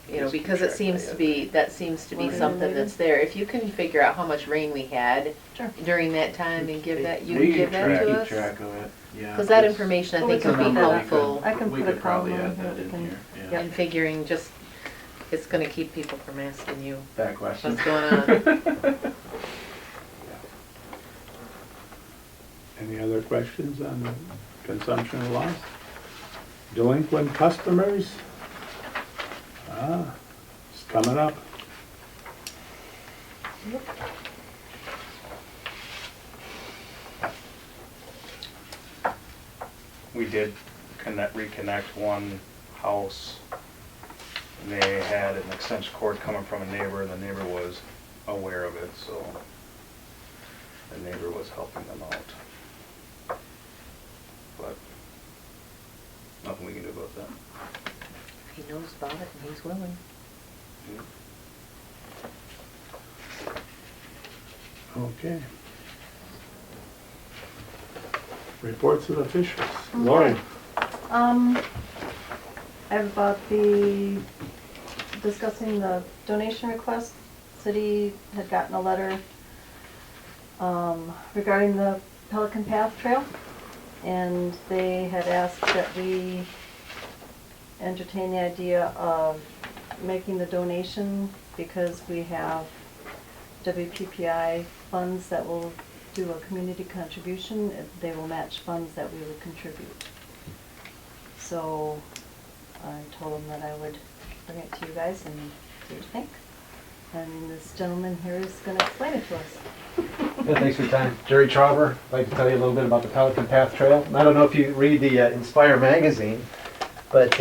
Just because it check seems that. to be, that seems to be Water something related? that's there, if you can figure out how much rain we had Sure. during that time and give that, you We can give that keep to us? track of it, yeah. Because that It's- information I Well, think it's could a be number we helpful. I can We put a could probably column add in that here, in we can- here, Yep. yeah. And figuring just, it's gonna keep people from asking you That question. what's going on. Any other questions on the consumption loss? Delinquent customers? It's coming up. We did reconnect one house. And they had an extension cord coming from a neighbor, and the neighbor was aware of it, so the neighbor was helping them out. But nothing we can do about that. If he knows about it and he's willing. Okay. Reports of officials. Lori? I have about discussing the donation request. City had gotten a letter regarding the Pelican Path Trail, and they had asked that we entertain the idea of making the donation because we have WPPI funds that will do a community contribution. They will match funds that we would contribute. So I told them that I would bring it to you guys and see what you think. And this gentleman here is going to explain it to us. Yeah, thanks for your time. Jerry Trauber. I'd like to tell you a little bit about the Pelican Path Trail. And I don't know if you read the Inspire magazine, but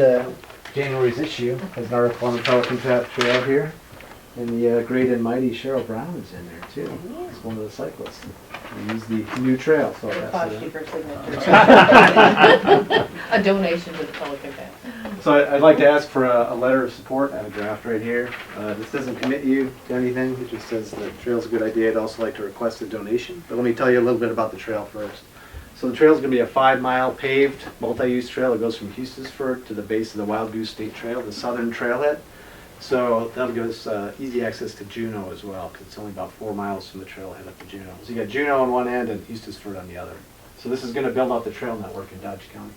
January's issue has an article on the Pelican Path Trail here. And the great and mighty Cheryl Brown is in there too. It's one of the cyclists. We use the new trail. So It'll that's, cost you for signatures. A donation to the Pelican Path. So I'd like to ask for a letter of support. I have a draft right here. This doesn't commit you to anything. It just says the trail's a good idea. I'd also like to request a donation. But let me tell you a little bit about the trail first. So the trail's going to be a 5-mile paved multi-use trail. It goes from Eustisford to the base of the Wild Goose State Trail, the southern trailhead. So that'll give us easy access to Juneau as well, because it's only about 4 miles from the trailhead up to Juneau. So you got Juneau on one end and Eustisford on the other. So this is going to build out the trail network in Dodge County.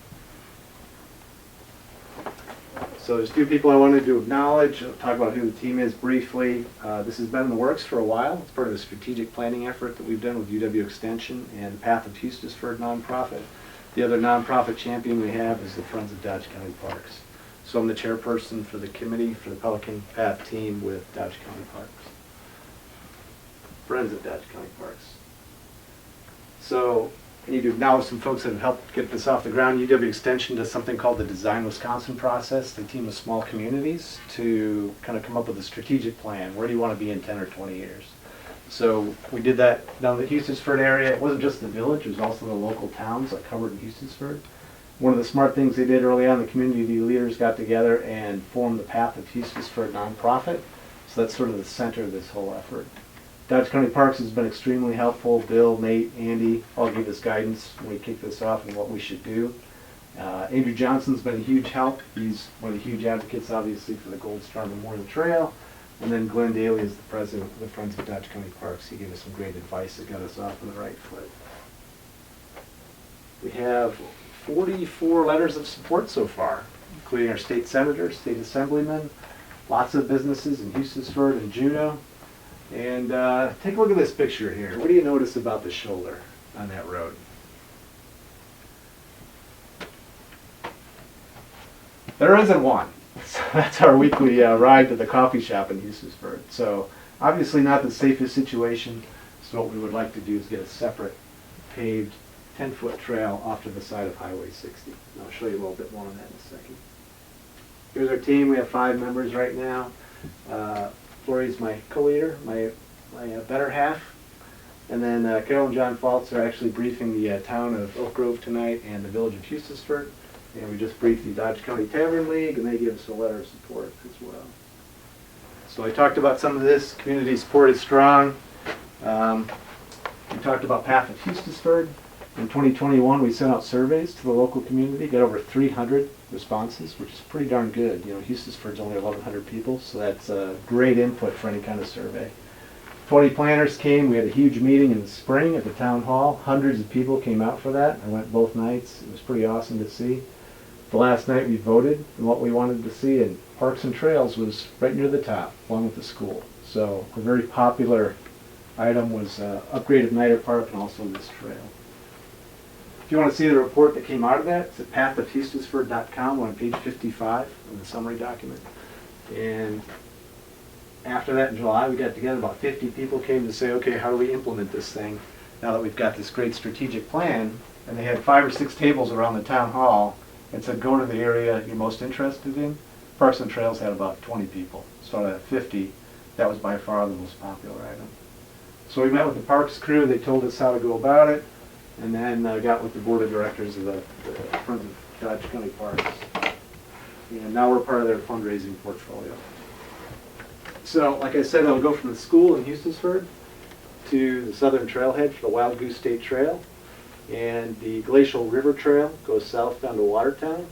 So there's 2 people I wanted to acknowledge. I'll talk about who the team is briefly. This has been in the works for a while. It's part of a strategic planning effort that we've done with UW Extension and Path of Eustisford nonprofit. The other nonprofit champion we have is the Friends of Dodge County Parks. So I'm the chairperson for the committee for the Pelican Path team with Dodge County Parks. Friends of Dodge County Parks. So I need to acknowledge some folks that have helped get this off the ground. UW Extension does something called the Design Wisconsin process. They team with small communities to kind of come up with a strategic plan. Where do you want to be in 10 or 20 years? So we did that down in the Eustisford area. It wasn't just the village, it was also the local towns like Hubbard and Eustisford. One of the smart things they did early on, the community leaders got together and formed the Path of Eustisford nonprofit. So that's sort of the center of this whole effort. Dodge County Parks has been extremely helpful. Bill, Nate, Andy all gave us guidance when we kicked this off and what we should do. Andrew Johnson's been a huge help. He's one of the huge advocates, obviously, for the Gold Star Memorial Trail. And then Glenn Daly is the president of the Friends of Dodge County Parks. He gave us some great advice that got us off on the right foot. We have 44 letters of support so far, including our state senators, state assemblymen, lots of businesses in Eustisford and Juneau. And take a look at this picture here. What do you notice about the shoulder on that road? There isn't one. So that's our weekly ride to the coffee shop in Eustisford. So obviously not the safest situation. So what we would like to do is get a separate paved 10-foot trail off to the side of Highway 60. And I'll show you a little bit more on that in a second. Here's our team. We have 5 members right now. Lori's my co-leader, my better half. And then Carol and John Faltz are actually briefing the town of Oak Grove tonight and the village of Eustisford. And we just briefed the Dodge County Tavern League, and they give us a letter of support as well. So I talked about some of this. Community support is strong. We talked about Path of Eustisford. In 2021, we sent out surveys to the local community, got over 300 responses, which is pretty darn good. You know, Houston's only 1,100 people, so that's great input for any kind of survey. 20 planners came. We had a huge meeting in the spring at the town hall. Hundreds of people came out for that. I went both nights. It was pretty awesome to see. The last night we voted on what we wanted to see, and Parks and Trails was right near the top, along with the school. So a very popular item was upgrade of Niter Park and also this trail. If you want to see the report that came out of that, it's at pathofhoustonsford.com on page 55 of the summary document. And after that in July, we got together, about 50 people came to say, okay, how do we implement this thing now that we've got this great strategic plan? And they had 5 or 6 tables around the town hall and said, go to the area you're most interested in. Parks and Trails had about 20 people. So out of 50, that was by far the most popular item. So we met with the Parks crew. They told us how to go about it. And then got with the board of directors of the Friends of Dodge County Parks. And now we're part of their fundraising portfolio. So, like I said, I'll go from the school in Houstonsford to the southern trailhead for the Wild Goose State Trail. And the Glacial River Trail goes south down to Watertown.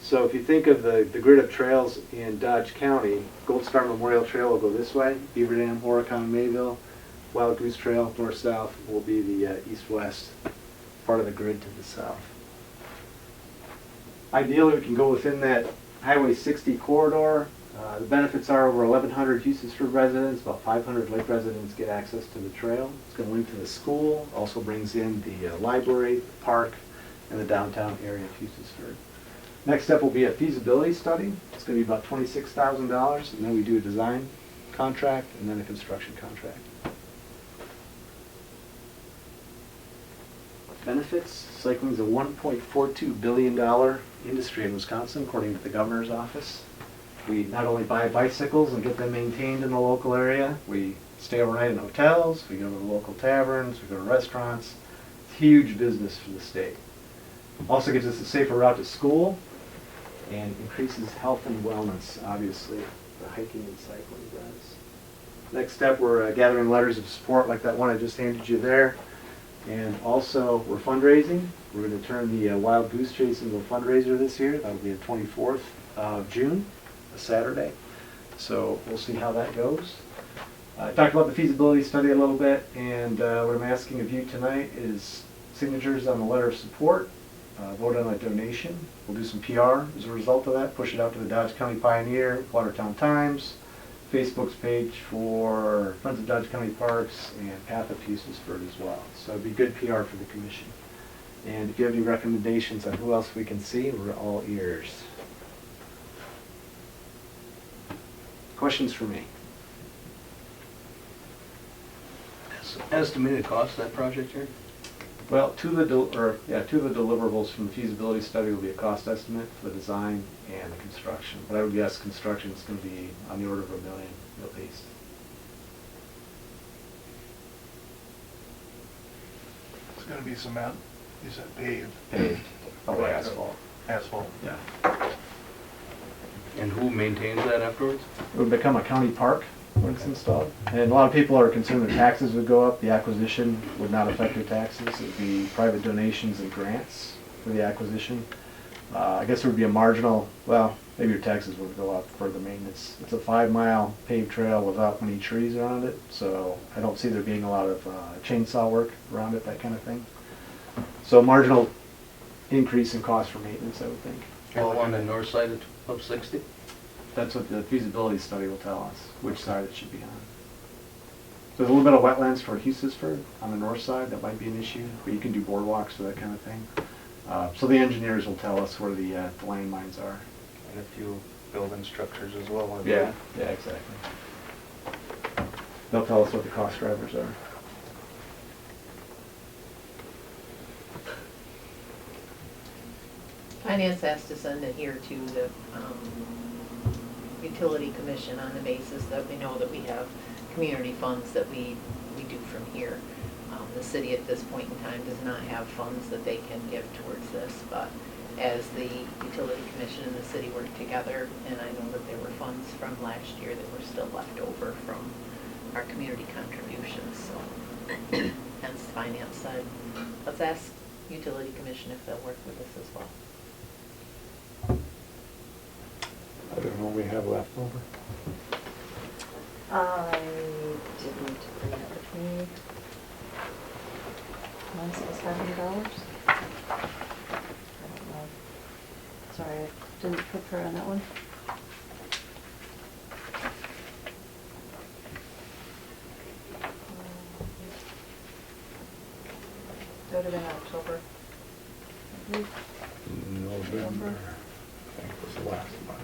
So if you think of the grid of trails in Dodge County, Gold Star Memorial Trail will go this way, Beaver Dam, Horicon, Mayville. Wild Goose Trail, north-south, will be the east-west part of the grid to the south. Ideally, we can go within that Highway 60 corridor. The benefits are over 1,100 Houstonsford residents, about 500 Lake residents get access to the trail. It's going to link to the school, also brings in the library, the park, and the downtown area of Houstonsford. Next step will be a feasibility study. It's going to be about $26,000, and then we do a design contract and then a construction contract. Benefits, cycling is a $1.42 billion industry in Wisconsin, according to the governor's office. We not only buy bicycles and get them maintained in the local area, we stay overnight in hotels, we go to the local taverns, we go to restaurants. It's huge business for the state. Also gives us a safer route to school and increases health and wellness, obviously, the hiking and cycling does. Next step, we're gathering letters of support like that one I just handed you there. And also, we're fundraising. We're going to turn the Wild Goose Chase into a fundraiser this year. That'll be the 24th of June, a Saturday. So we'll see how that goes. I talked about the feasibility study a little bit, and what I'm asking of you tonight is signatures on the letter of support, vote on a donation. We'll do some PR as a result of that, push it out to the Dodge County Pioneer, Watertown Times, Facebook's page for Friends of Dodge County Parks, and Path of Houstonsford as well. So it'd be good PR for the commission. And if you have any recommendations on who else we can see, we're all ears. Questions for me? Estimated cost of that project here? Well, two of the deliverables from the feasibility study will be a cost estimate for the design and the construction. But I would guess construction is going to be on the order of $1 million at least. It's gonna be cement, you said paved. Paved. Oh, asphalt. Asphalt. Yeah. And who maintains that afterwards? It would become a county park when it's installed. And a lot of people are concerned that taxes would go up. The acquisition would not affect their taxes. It would be private donations and grants for the acquisition. I guess there would be a marginal, well, maybe your taxes would go up for the maintenance. It's a 5-mile paved trail without many trees around it, so I don't see there being a lot of chainsaw work around it, that kind of thing. So marginal increase in cost for maintenance, I would think. All on the north side of 60? That's what the feasibility study will tell us, which side it should be on. There's a little bit of wetlands for Houstonsford on the north side. That might be an issue, but you can do boardwalks for that kind of thing. So the engineers will tell us where the landmines are. And a few building structures as well, I believe. Yeah, exactly. They'll tell us what the cost drivers are. Finance has to send it here to the Utility Commission on the basis that we know that we have community funds that we do from here. The city at this point in time does not have funds that they can give towards this, but as the Utility Commission and the city work together, and I know that there were funds from last year that were still left over from our community contributions, so hence the finance side. Let's ask utility commission if they'll work with us as well. I don't know what we have left over. I didn't bring it with me. Mine was $500. I don't know. Sorry, I didn't prepare on that one. That would have been October. I believe. November, I think was the last one.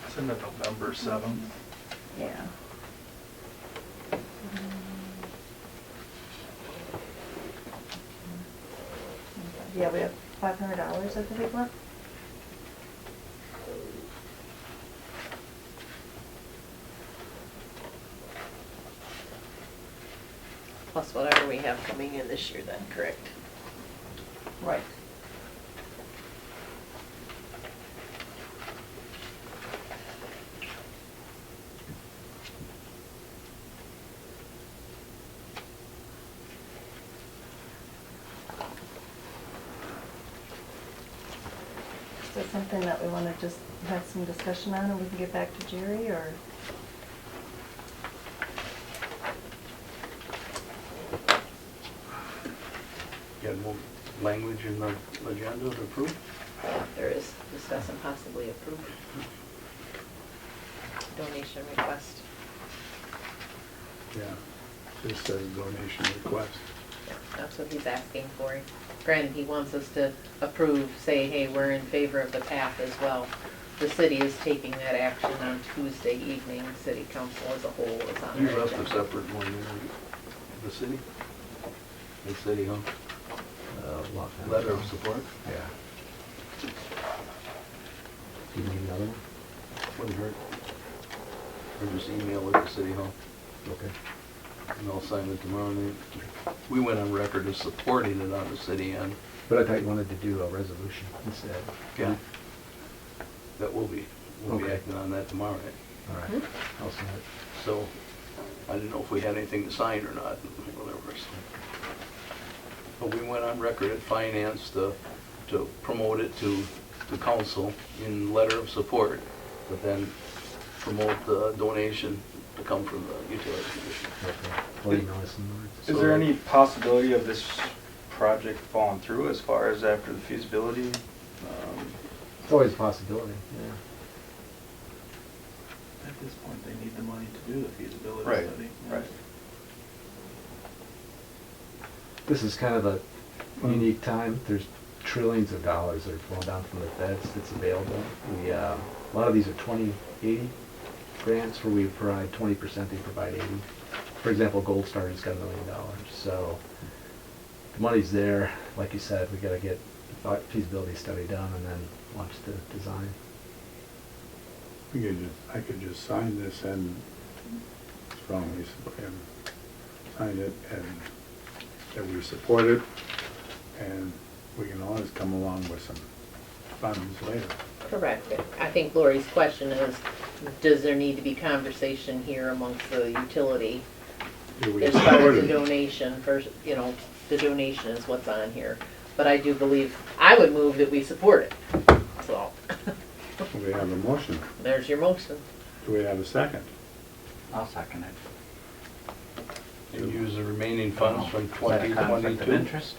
It's in the November 7th. Yeah. Yeah, we have $500 I think left. Plus whatever we have coming in this year then, correct? Right. Is that something that we want to just have some discussion on and we can get back to Jerry, or? Got more language in the agenda to approve? There is, discuss and possibly approve. Donation request. Yeah, just says donation request. Yeah, that's what he's asking for. Granted, he wants us to approve, say, hey, we're in favor of the path as well. The city is taking that action on Tuesday evening. City council as a whole is on You their left a agenda. separate one, the city? The city, huh? Letter of support? Yeah. Do you need another one? Wouldn't hurt. Or just email it to City Hall, Okay. and I'll sign it tomorrow night. We went on record as supporting it on the city end. But I thought you wanted to do a resolution instead. Yeah. That we'll be Okay. acting on that tomorrow night. All right, Hmm? I'll sign it. So, I didn't know if we had anything to sign or not, whatever. So. But we went on record at finance to promote it to the council in letter of support, but then promote the donation to come from the utility commission. Okay. Well, you know, some words. Is there any possibility of this project falling through as far as after the feasibility? It's always a possibility, yeah. At this point, they need the money to do the feasibility Right, study. right. This is kind of a unique time. There's trillions of dollars that are flowing down from the feds that's available. We, a lot of these are 20/80 grants where we provide 20%, they provide 80. For example, Gold Star's got $1 million. So the money's there. Like you said, we got to get the feasibility study done and then launch the design. I could just sign this and strongly and sign it and that we support it, and we can always come along with some funds later. Correct. I think Lori's question is, does there need to be conversation here amongst the utility Do we as far support as the it? donation, first, you know, the donation is what's on here. But I do believe, I would move that we support it, so, We have a motion. there's your motion. Do we have a second? I'll second it. And use the remaining funds from Is that a conflict of 2022. interest?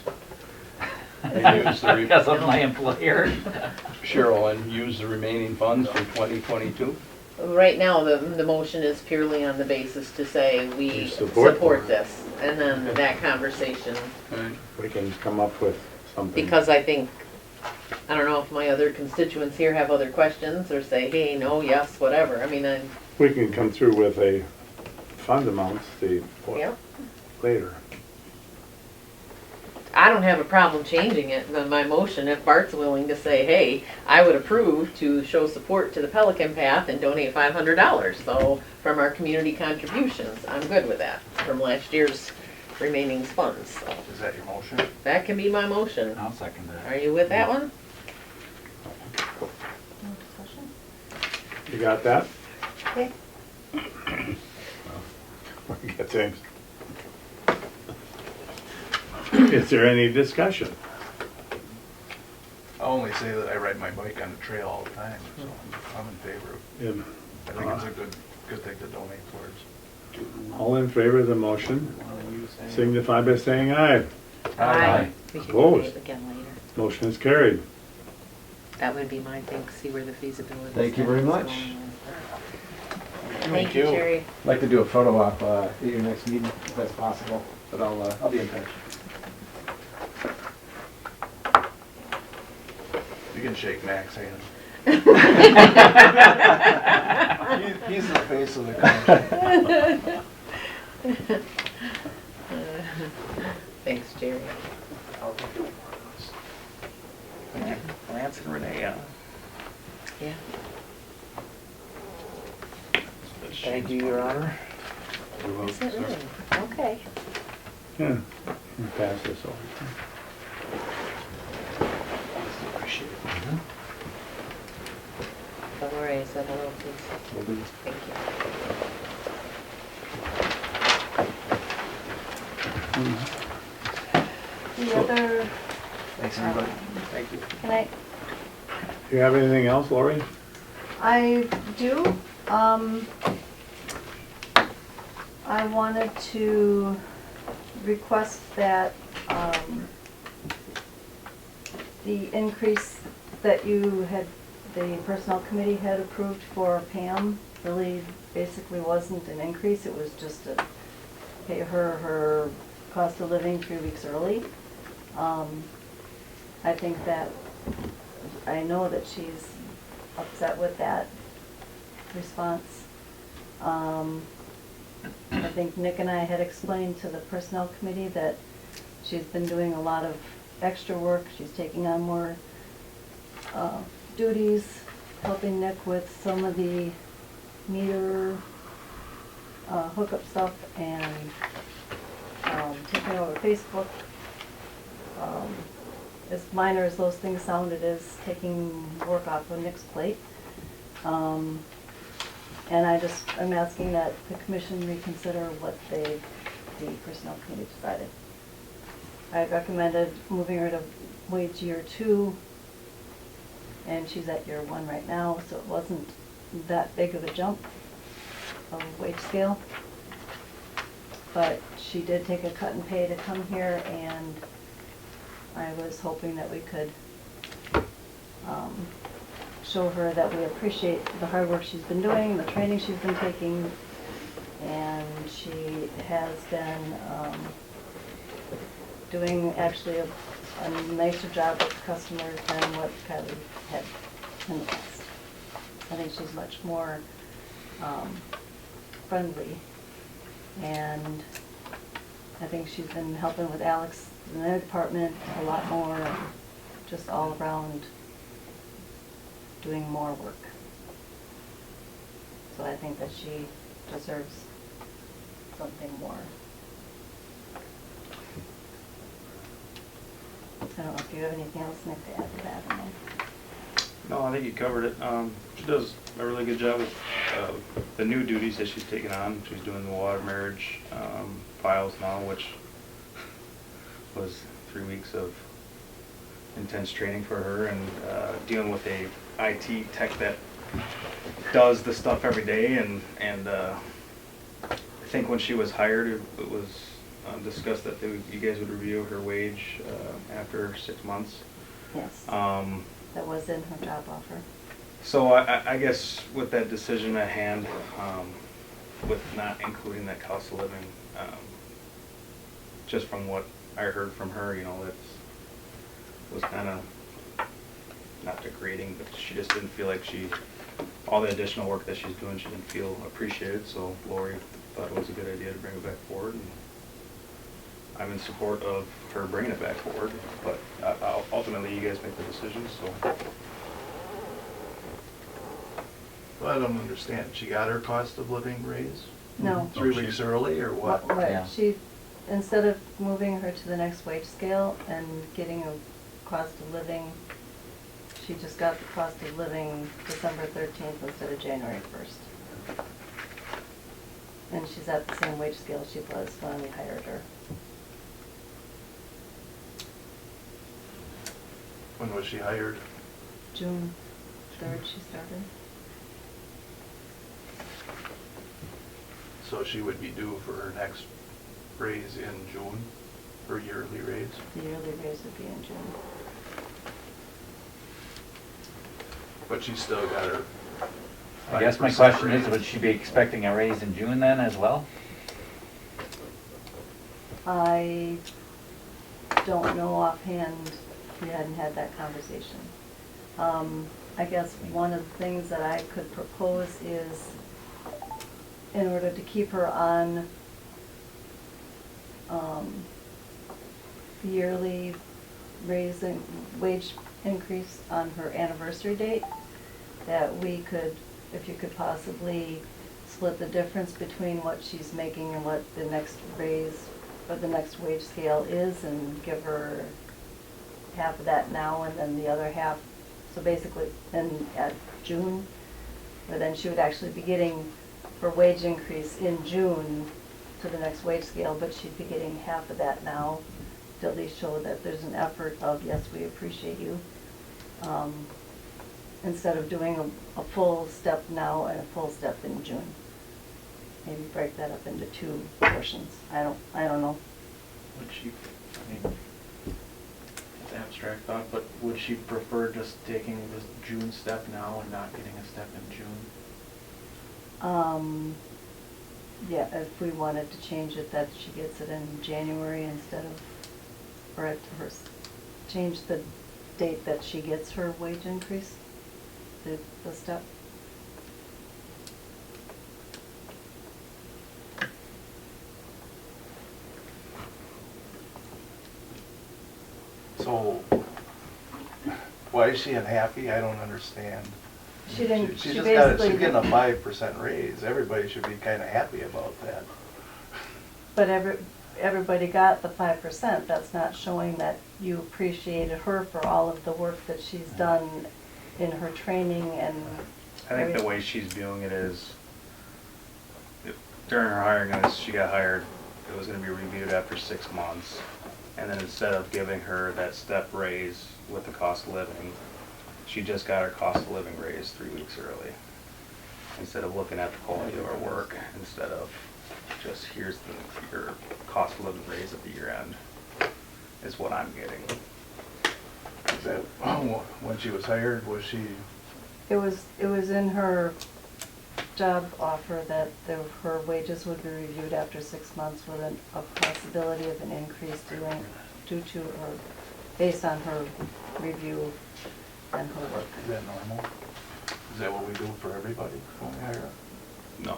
And use the Because of my employer? Cheryl, and use the remaining funds from 2022? Right now, the motion is purely on the basis to say we You support support it. this, and then that conversation, Right. We can come up with something. because I think, I don't know if my other constituents here have other questions, or say, hey, no, yes, whatever, I mean, We can come through with a fund amount, yeah. later. I don't have a problem changing it, my motion, if Bart's willing to say, hey, I would approve to show support to the Pelican Path and donate $500, so, from our community contributions, I'm good with that, from last year's remaining funds, so. Is that your motion? That can be my motion. I'll second Are that. you with that one? You got that? Okay. We get things. Is there any discussion? I'll only say that I ride my bike on the trail all the time, so I'm in favor of, Yeah. I think it's a good thing to donate towards. All in favor of the motion, signify by saying aye. Aye. We can Opposed? debate again later. Motion is carried. That would be my thing, see where the feasibility. Thank you very study is much. going with that. Thank Thank you, you. Jerry. I'd like to do a photo op at your next meeting, if that's possible, but I'll be in touch. You can shake Mac's hand. He's the face of the country. Thanks, Jerry. Lance and Renee, Yeah. Thank you, Your Honor. Is it really? Okay. Yeah. We'll pass this over. Appreciate it. Tell Lori I said hello, please. Thank you. The other, Thanks, everybody. Thank you. can I, Do you have anything else, Lori? I do, I wanted to request that, the increase that you had, the personnel committee had approved for Pam really basically wasn't an increase, it was just to pay her cost of living 3 weeks early. I think that, I know that she's upset with that response. I think Nick and I had explained to the personnel committee that she's been doing a lot of extra work, she's taking on more duties, helping Nick with some of the meter hookup stuff and taking over Facebook. As minor as those things sound, it is taking work off of Nick's plate. And I'm asking that the commission reconsider what the personnel committee decided. I recommended moving her to wage year 2, and she's at year 1 right now, so it wasn't that big of a jump of wage scale. But she did take a cut in pay to come here, and I was hoping that we could show her that we appreciate the hard work she's been doing, the training she's been taking, and she has been doing actually a nicer job with customers than what Kylie had in the past. I think she's much more friendly, and I think she's been helping with Alex in their department a lot more, and just all around doing more work. So I think that she deserves something more. I don't know if you have anything else, Nick, to add to that or no? No, I think you covered it. She does a really good job with the new duties that she's taken on. She's doing the water marriage files now, which was 3 weeks of intense training for her, and dealing with a IT tech that does the stuff every day. And I think when she was hired, it was discussed that you guys would review her wage after 6 months. Yes, that was in her job offer. So I guess with that decision at hand, with not including that cost of living, just from what I heard from her, that was kind of not degrading, but she just didn't feel like all the additional work that she's doing, she didn't feel appreciated. So Lori thought it was a good idea to bring it back forward, and I'm in support of her bringing it back forward, but ultimately you guys make the decision, so. Well, I don't understand. She got her cost of living raise No. 3 weeks early, or what? Right, Yeah. she, instead of moving her to the next wage scale and getting a cost of living, she just got the cost of living December 13th instead of January 1st. And she's at the same wage scale she was when we hired her. When was she hired? June 3rd she started. So she would be due for her next raise in June, her yearly raise. The yearly raise would be in June. But she still got her. I guess my 5% question is, raise. would she be expecting a raise in June then as well? I don't know offhand, we hadn't had that conversation. I guess one of the things that I could propose is, in order to keep her on yearly raise and wage increase on her anniversary date, that we could, if you could possibly split the difference between what she's making and what the next raise or the next wage scale is, and give her half of that now and then the other half. So basically, then at June, or then she would actually be getting her wage increase in June to the next wage scale, but she'd be getting half of that now to at least show that there's an effort of, yes, we appreciate you. Instead of doing a full step now and a full step in June. Maybe break that up into two portions. I don't know. Would she, I mean, it's abstract thought, but would she prefer just taking the June step now and not getting a step in June? Yeah, if we wanted to change it, that she gets it in January instead of, or at her, change the date that she gets her wage increase, the step. So, why is she unhappy? I don't understand. She didn't, She she just got, basically. she's getting a 5% raise. Everybody should be kinda happy about that. But everybody got the 5%. That's not showing that you appreciated her for all of the work that she's done in her training and. I think the way she's viewing it is, during her hiring, as she got hired, it was gonna be reviewed after 6 months. And then instead of giving her that step raise with the cost of living, she just got her cost of living raise 3 weeks early. Instead of looking at the quality of her work, instead of just here's your cost of living raise at the year end, is what I'm getting. Is that, when she was hired, was she, It was in her job offer that her wages would be reviewed after 6 months with a possibility of an increase due to or based on her review and her work. is that normal? Is that what we do for everybody when we hire her? No.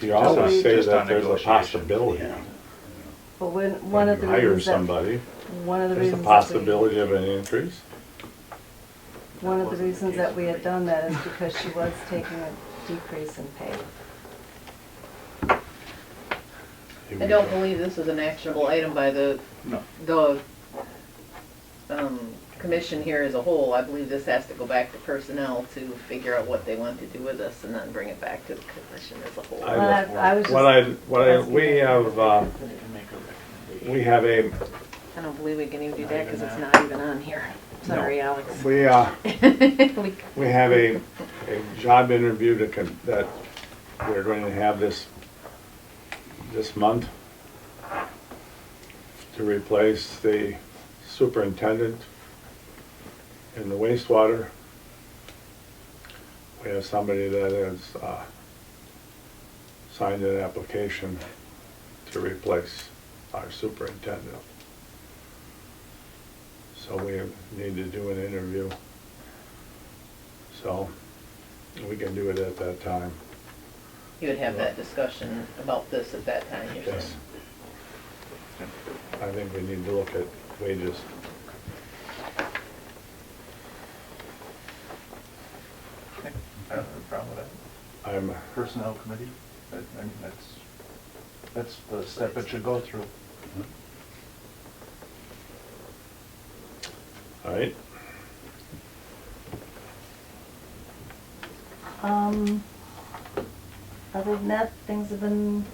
You always say Just that on there's a negotiation. possibility. But one When of you the hire reasons that, somebody, one of the there's a reasons that we, possibility of an increase. one of the reasons that we had done that is because she was taking a decrease in pay. I don't believe this is an actionable item by the commission here as a whole. I believe this has to go back to personnel to figure out what they want to do with this and then bring it back to the commission as a whole. I was just. We have a, I don't believe we can even do that because it's not even on here. Sorry, Alex. we have a job interview that we're going to have this month to replace the superintendent in the wastewater. We have somebody that has signed an application to replace our superintendent. So we need to do an interview. So we can do it at that time. You would have that discussion about this at that time, you're saying? Yes. I think we need to look at wages. I don't have a problem with that. I'm, Personnel committee, I mean, that's the step it should go through. all right, Other than that, things have been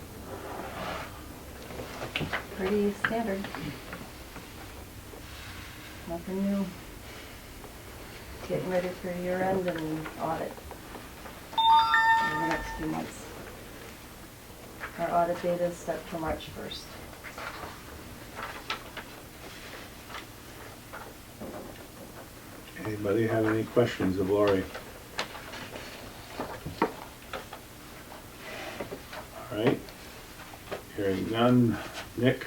pretty standard. Nothing new. Getting ready for year end and audit in the next few months. Our audit data is set for March 1st. Anybody have any questions of Lori? All right. Hearing none. Nick?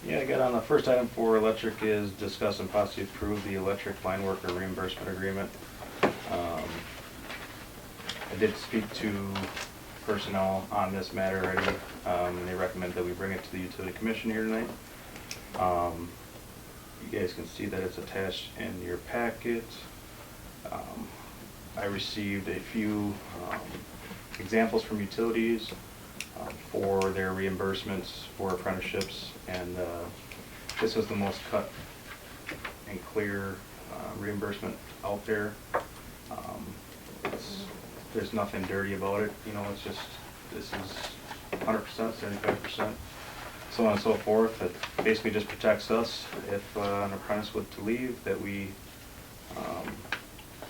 Yeah, I got on the first item for electric is discuss and possibly approve the electric line worker reimbursement agreement. I did speak to personnel on this matter already, and they recommend that we bring it to the utility commission here tonight. You guys can see that it's attached in your packet. I received a few examples from utilities for their reimbursements for apprenticeships, and this was the most cut and clear reimbursement out there. There's nothing dirty about it, you know, it's just, this is 100%, 75%, so on and so forth. It basically just protects us if an apprentice were to leave, that we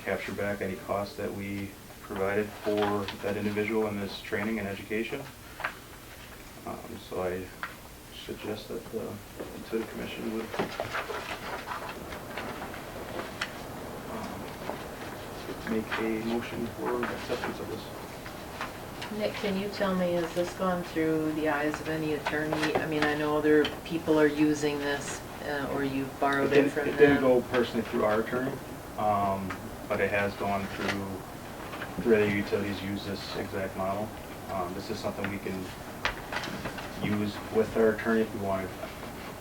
capture back any costs that we provided for that individual in this training and education. So I suggest that the utility commission would make a motion for acceptance of this. Nick, can you tell me, has this gone through the eyes of any attorney? I mean, I know other people are using this, or you've borrowed it from them. It didn't go personally through our attorney, but it has gone through other utilities use this exact model. This is something we can use with our attorney if we wanted.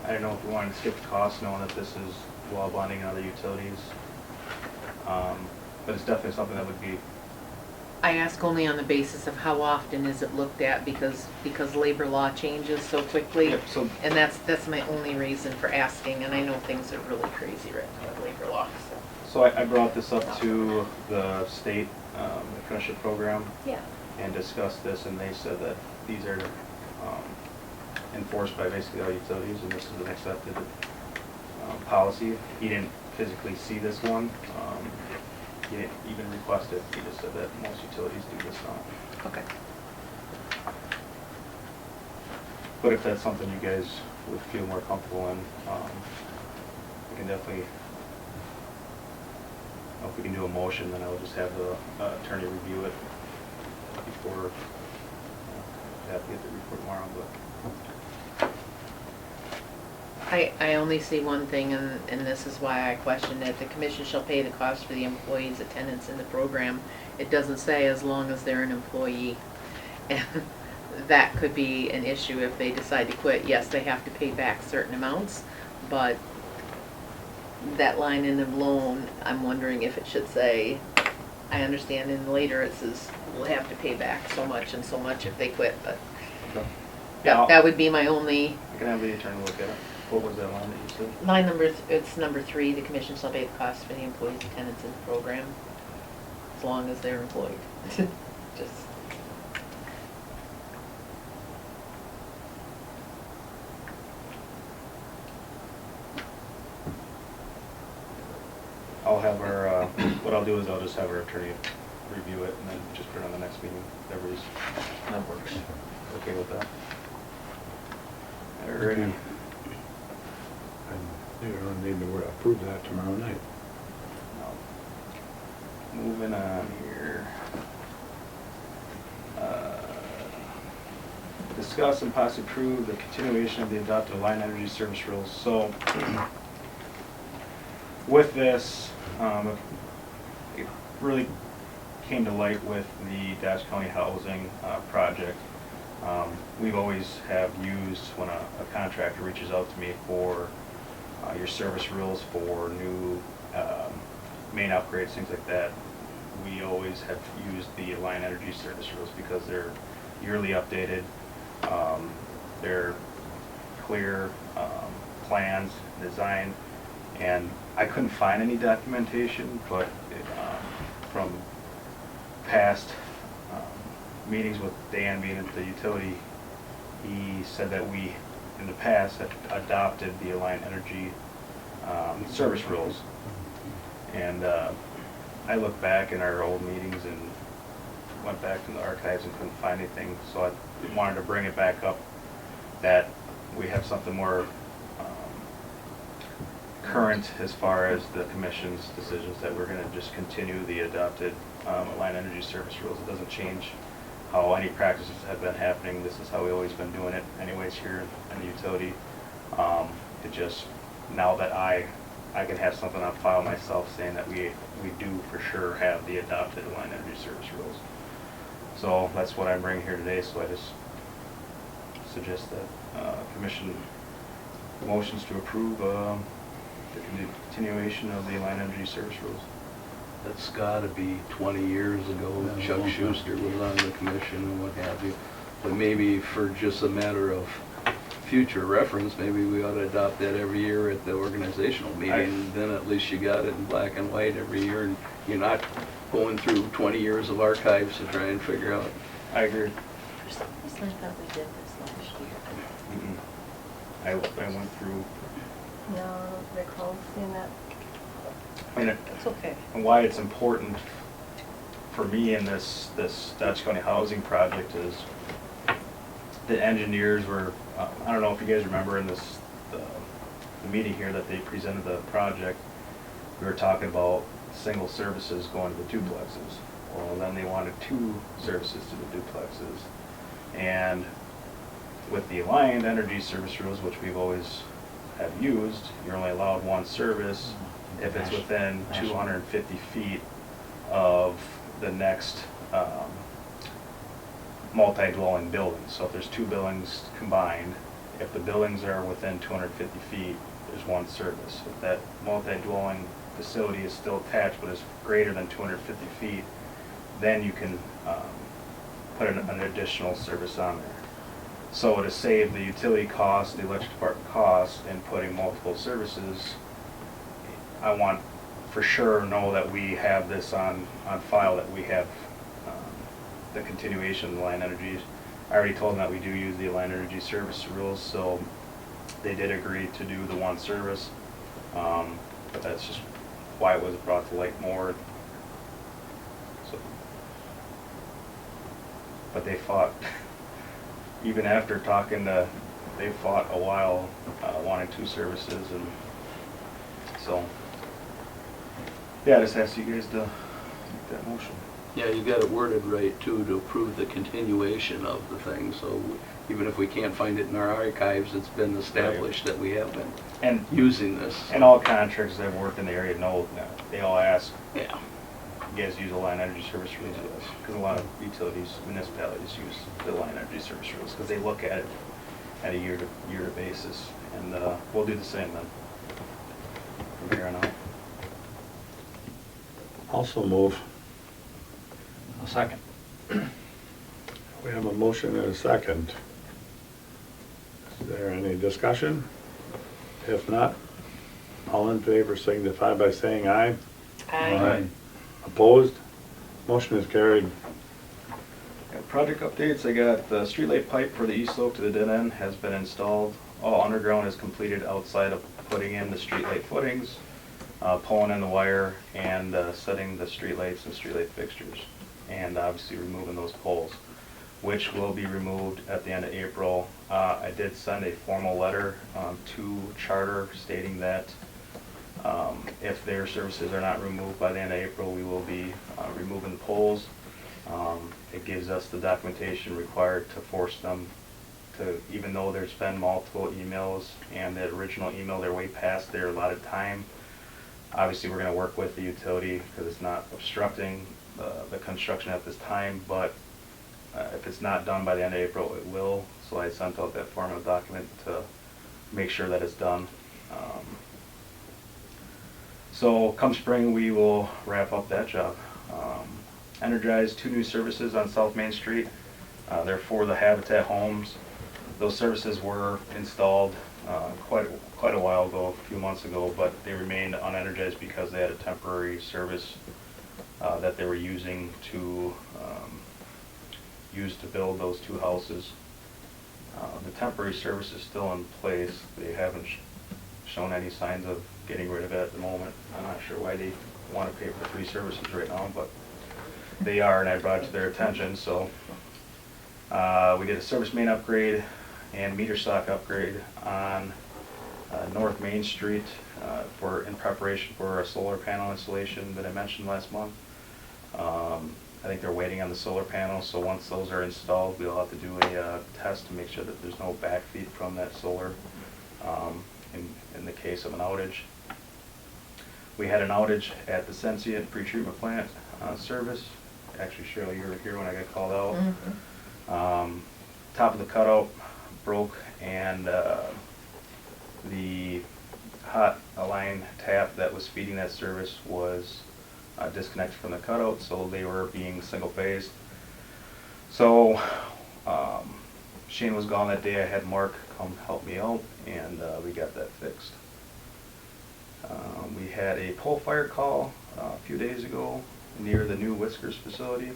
I don't know if we wanted to skip the cost, knowing that this is law binding on other utilities. But it's definitely something that would be. I ask only on the basis of how often is it looked at, because labor law changes so quickly. Yep, so And that's my only reason for asking, and I know things are really crazy right now with labor law, so. So I brought this up to the state apprenticeship program Yeah. and discussed this, and they said that these are enforced by basically all utilities, and this is an accepted policy. He didn't physically see this one. He didn't even request it. He just said that most utilities do this now. Okay. But if that's something you guys would feel more comfortable in, we can definitely, if we can do a motion, then I would just have the attorney review it before, I have to get the report tomorrow, but. I only see one thing, and this is why I questioned it. The commission shall pay the cost for the employee's attendance in the program. It doesn't say as long as they're an employee. And that could be an issue if they decide to quit. Yes, they have to pay back certain amounts, but that line in the loan, I'm wondering if it should say, I understand in later it says we'll have to pay back so much and so much if they quit, but Okay. Yeah, that would be my only. I can have the attorney look at it. What was that line that you said? Line number, it's number 3, the commission shall pay the cost for the employee's attendance in the program, as long as they're employed. Just, I'll have her, what I'll do is I'll just have her attorney review it and then just put it on the next meeting. Everybody's, That works. okay with that? Alrighty. And you're gonna need to approve that tomorrow night. Moving on here. Discuss and possibly approve the continuation of the adopted line energy service rules. So, with this, it really came to light with the Dodge County Housing project. We've always have used, when a contractor reaches out to me for your service rules for new main upgrades, things like that, we always have used the line energy service rules because they're yearly updated. They're clear plans, design, and I couldn't find any documentation, but from past meetings with Dan being at the utility, he said that we, in the past, had adopted the Alliant Energy service rules. And I looked back in our old meetings and went back to the archives and couldn't find anything, so I wanted to bring it back up that we have something more current as far as the commission's decisions, that we're going to just continue the adopted Alliant Energy service rules. It doesn't change how any practices have been happening. This is how we've always been doing it anyways here in the utility. It just, now that I can have something on file myself saying that we do for sure have the adopted Alliant Energy service rules. So that's what I'm bringing here today, so I just suggest that commission motions to approve the continuation of the Alliant Energy service rules. That's gotta be 20 years ago. Chuck Schuster was on the commission and what have you. But maybe for just a matter of future reference, maybe we ought to adopt that every year at the organizational meeting. Then at least you got it in black and white every year, and you're not going through 20 years of archives to try and figure out. I agree. For some reason, I thought we did this last year. I went through, No, I don't recall seeing that. and It's okay. and why it's important for me in this Dutch County housing project is the engineers were, I don't know if you guys remember in the meeting here that they presented the project, we were talking about single services going to the duplexes. Well, then they wanted 2 services to the duplexes. And with the Alliant Energy service rules, which we've always have used, you're only allowed 1 service if it's within 250 feet of the next multi-dwelling building. So if there's 2 buildings combined, if the buildings are within 250 feet, there's 1 service. If that multi-dwelling facility is still attached but is greater than 250 feet, then you can put an additional service on there. So to save the utility costs, the electric department costs, and putting multiple services, I want for sure know that we have this on file, that we have the continuation of the Alliant Energy. I already told them that we do use the Alliant Energy service rules, so they did agree to do the 1 service. But that's just why it was brought to light more. So, but they fought, even after talking to, they fought a while, wanting 2 services, and so, yeah, I just asked you guys to make that motion. Yeah, you got it worded right too, to approve the continuation of the thing, so even if we can't find it in our archives, it's been established that we have been And using this. And all contractors that have worked in the area know that. They all ask, Yeah. you guys use Alliant Energy service rules with us? Because a lot of utilities, municipalities use the Alliant Energy service rules, because they look at it at a year-to basis. And we'll do the same then, from here on out. Also move. A second. We have a motion and a second. Is there any discussion? If not, all in favor signify by saying aye. Aye. Opposed? Motion is carried. Got project updates. I got the streetlight pipe for the east slope to the dead end has been installed. All underground is completed outside of putting in the streetlight footings, pulling in the wire, and setting the streetlights and streetlight fixtures, and obviously removing those poles, which will be removed at the end of April. I did send a formal letter to Charter stating that if their services are not removed by the end of April, we will be removing the poles. It gives us the documentation required to force them to, even though there's been multiple emails and the original email, they're way past their allotted time. Obviously, we're going to work with the utility because it's not obstructing the construction at this time, but if it's not done by the end of April, it will. So I sent out that formal document to make sure that it's done. So come spring, we will wrap up that job. Energized 2 new services on South Main Street. They're for the Habitat homes. Those services were installed quite a while ago, a few months ago, but they remained unenergized because they had a temporary service that they were using to use to build those two houses. The temporary service is still in place. They haven't shown any signs of getting rid of it at the moment. I'm not sure why they want to pay for 3 services right now, but they are, and I brought it to their attention. So we did a service main upgrade and meter sock upgrade on North Main Street in preparation for a solar panel installation that I mentioned last month. I think they're waiting on the solar panels, so once those are installed, we'll have to do a test to make sure that there's no backfeed from that solar in the case of an outage. We had an outage at the Sensient pretreatment plant service. Actually, Shirley, you were here when I got called out. Top of the cutout broke, and the hot line tap that was feeding that service was disconnected from the cutout, so they were being single phased. So Shane was gone that day. I had Mark come help me out, and we got that fixed. We had a pole fire call a few days ago near the new Whiskers facility.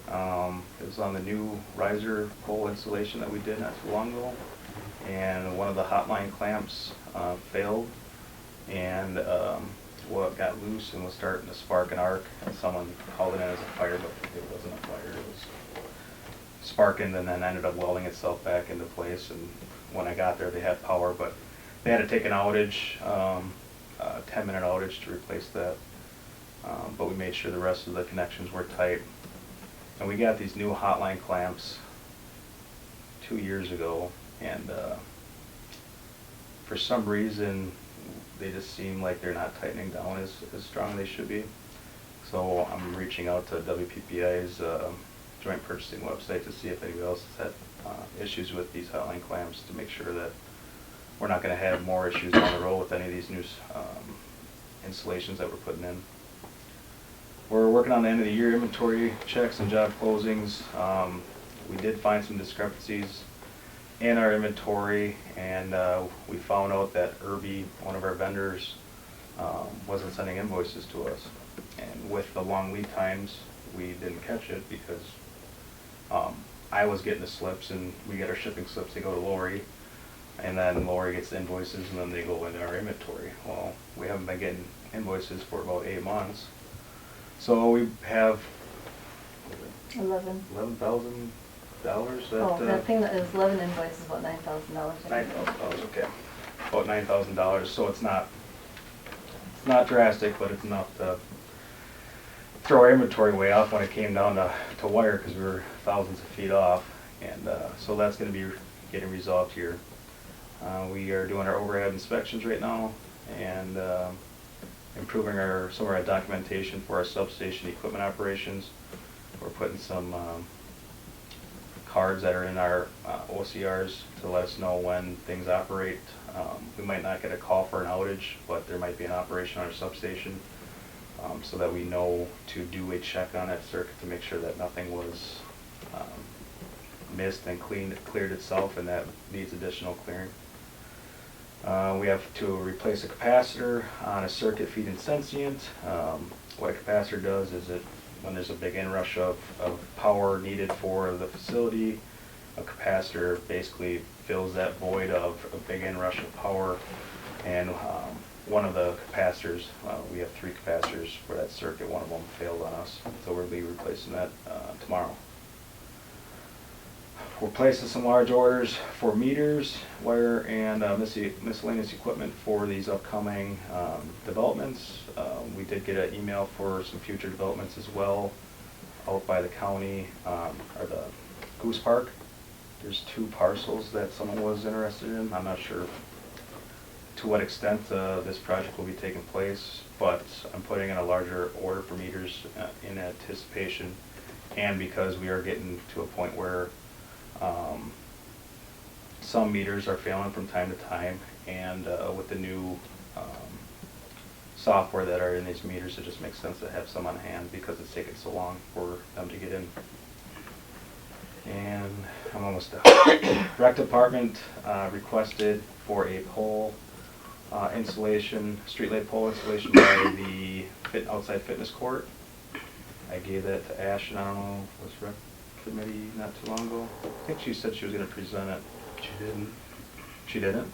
It was on the new riser pole installation that we did not too long ago, and one of the hotline clamps failed, and got loose and was starting to spark an arc, and someone called it in as a fire, but it wasn't a fire. It was sparking, and then ended up welding itself back into place. And when I got there, they had power, but they had to take an outage, a 10-minute outage to replace that. But we made sure the rest of the connections were tight. And we got these new hotline clamps 2 years ago, and for some reason they just seem like they're not tightening down as strong as they should be. So I'm reaching out to WPPI's joint purchasing website to see if anybody else has had issues with these hotline clamps, to make sure that we're not going to have more issues down the road with any of these new installations that we're putting in. We're working on the end of the year inventory checks and job closings. We did find some discrepancies in our inventory, and we found out that Irby, one of our vendors, wasn't sending invoices to us. And with the long lead times, we didn't catch it because I was getting the slips, and we get our shipping slips, they go to Lori, and then Lori gets the invoices, and then they go into our inventory. Well, we haven't been getting invoices for about 8 months. So we have $11,000 Oh, that thing that is 11 invoices, about $9,000. $9,000, okay. About $9,000, so it's not drastic, but it's enough to throw our inventory way off when it came down to wire, because we were thousands of feet off. And so that's going to be getting resolved here. We are doing our overhead inspections right now, and improving some of our documentation for our substation equipment operations. We're putting some cards that are in our OCRs to let us know when things operate. We might not get a call for an outage, but there might be an operation on our substation, so that we know to do a check on that circuit to make sure that nothing was missed and cleared itself, and that needs additional clearing. We have to replace a capacitor on a circuit feeding Sensient. What a capacitor does is when there's a big inrush of power needed for the facility, a capacitor basically fills that void of a big inrush of power. And one of the capacitors, we have 3 capacitors for that circuit, one of them failed on us, so we'll be replacing that tomorrow. We're placing some large orders for meters, wire, and miscellaneous equipment for these upcoming developments. We did get an email for some future developments as well out by the county, or the Goose Park. There's 2 parcels that someone was interested in. I'm not sure to what extent this project will be taking place, but I'm putting in a larger order for meters in anticipation, and because we are getting to a point where some meters are failing from time to time, and with the new software that are in these meters, it just makes sense to have some on hand because it's taken so long for them to get in. And I'm almost done. Rec department requested for a pole installation, streetlight pole installation by the outside fitness court. I gave that to Ash, and I don't know, was rec committee not too long ago? I think she said she was gonna present it. She didn't. She didn't?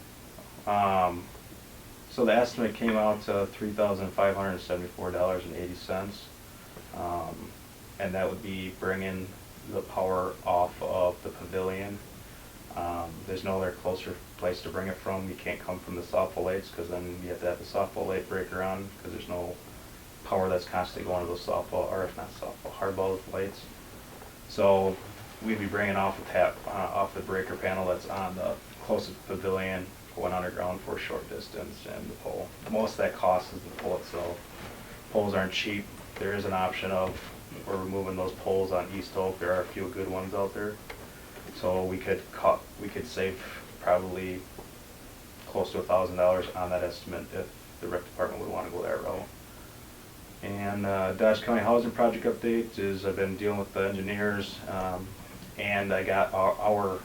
So the estimate came out to $3,574.80. And that would be bringing the power off of the pavilion. There's no other closer place to bring it from. You can't come from the softball lights, because then you have to have the softball light breaker on, because there's no power that's constantly going to those softball, or if not softball, hardball lights. So we'd be bringing off the tap, off the breaker panel that's on the closest pavilion, going underground for a short distance, and the pole. Most of that cost is the pole itself. Poles aren't cheap. There is an option of, we're removing those poles on East Oak. There are a few good ones out there. So we could save probably close to $1,000 on that estimate if the rec department would want to go that route. And Dodge County Housing Project update is, I've been dealing with the engineers, and I got our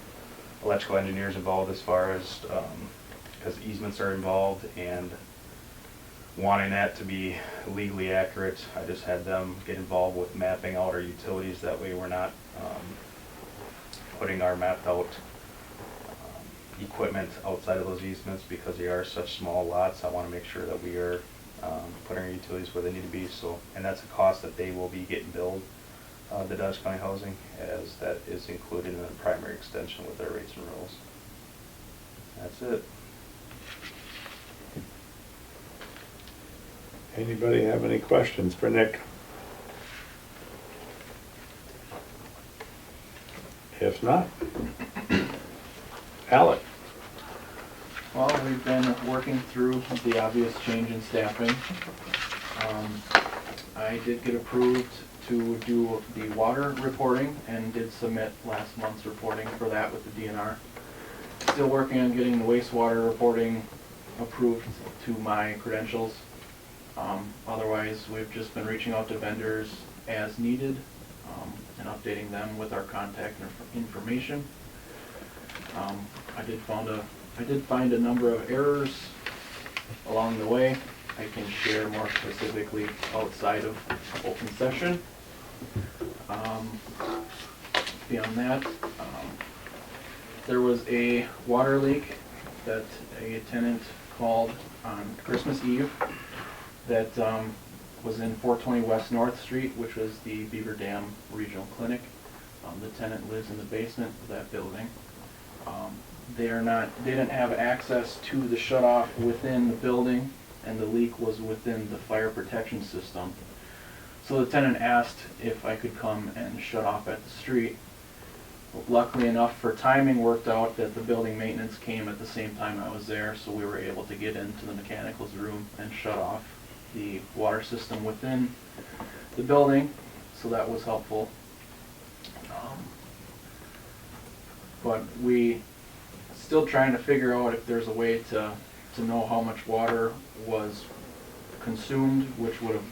electrical engineers involved as far as, because easements are involved, and wanting that to be legally accurate, I just had them get involved with mapping out our utilities. That way we're not putting our mapped out equipment outside of those easements, because they are such small lots. I want to make sure that we are putting our utilities where they need to be. So, and that's a cost that they will be getting billed, the Dodge County Housing, as that is included in the primary extension with their rates and rules. That's it. Anybody have any questions for Nick? If not, Alec. Well, we've been working through the obvious change in staffing. I did get approved to do the water reporting and did submit last month's reporting for that with the DNR. Still working on getting the wastewater reporting approved to my credentials. Otherwise, we've just been reaching out to vendors as needed, and updating them with our contact information. I did find a number of errors along the way. I can share more specifically outside of open session. Beyond that, there was a water leak that a tenant called on Christmas Eve that was in 420 West North Street, which was the Beaver Dam Regional Clinic. The tenant lives in the basement of that building. They didn't have access to the shutoff within the building, and the leak was within the fire protection system. So the tenant asked if I could come and shut off at the street. Luckily enough, for timing, worked out that the building maintenance came at the same time I was there, so we were able to get into the mechanicals room and shut off the water system within the building, so that was helpful. But we still trying to figure out if there's a way to know how much water was consumed, which would have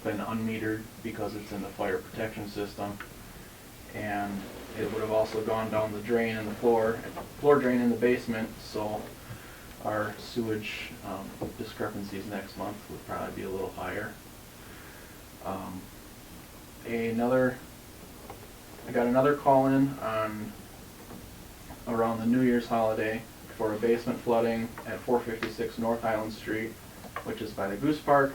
been unmetered because it's in the fire protection system, and it would have also gone down the drain in the floor drain in the basement, so our sewage discrepancies next month would probably be a little higher. I got another call in on around the New Year's holiday for a basement flooding at 456 North Highland Street, which is by the Goose Park.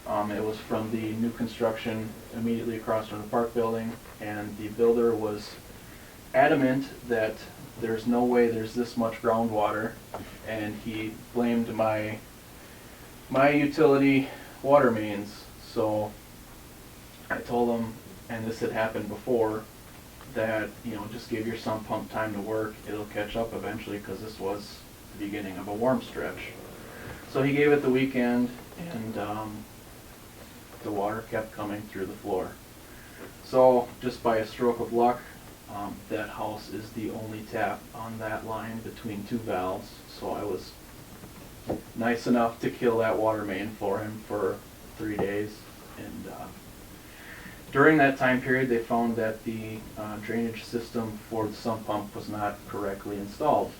It was from the new construction immediately across from the park building, and the builder was adamant that there's no way there's this much groundwater, and he blamed my utility water mains. So I told him, and this had happened before, that, just give your sump pump time to work. It'll catch up eventually, because this was the beginning of a warm stretch. So he gave it the weekend, and the water kept coming through the floor. So just by a stroke of luck, that house is the only tap on that line between two valves. So I was nice enough to kill that water main for him for 3 days. And during that time period, they found that the drainage system for the sump pump was not correctly installed.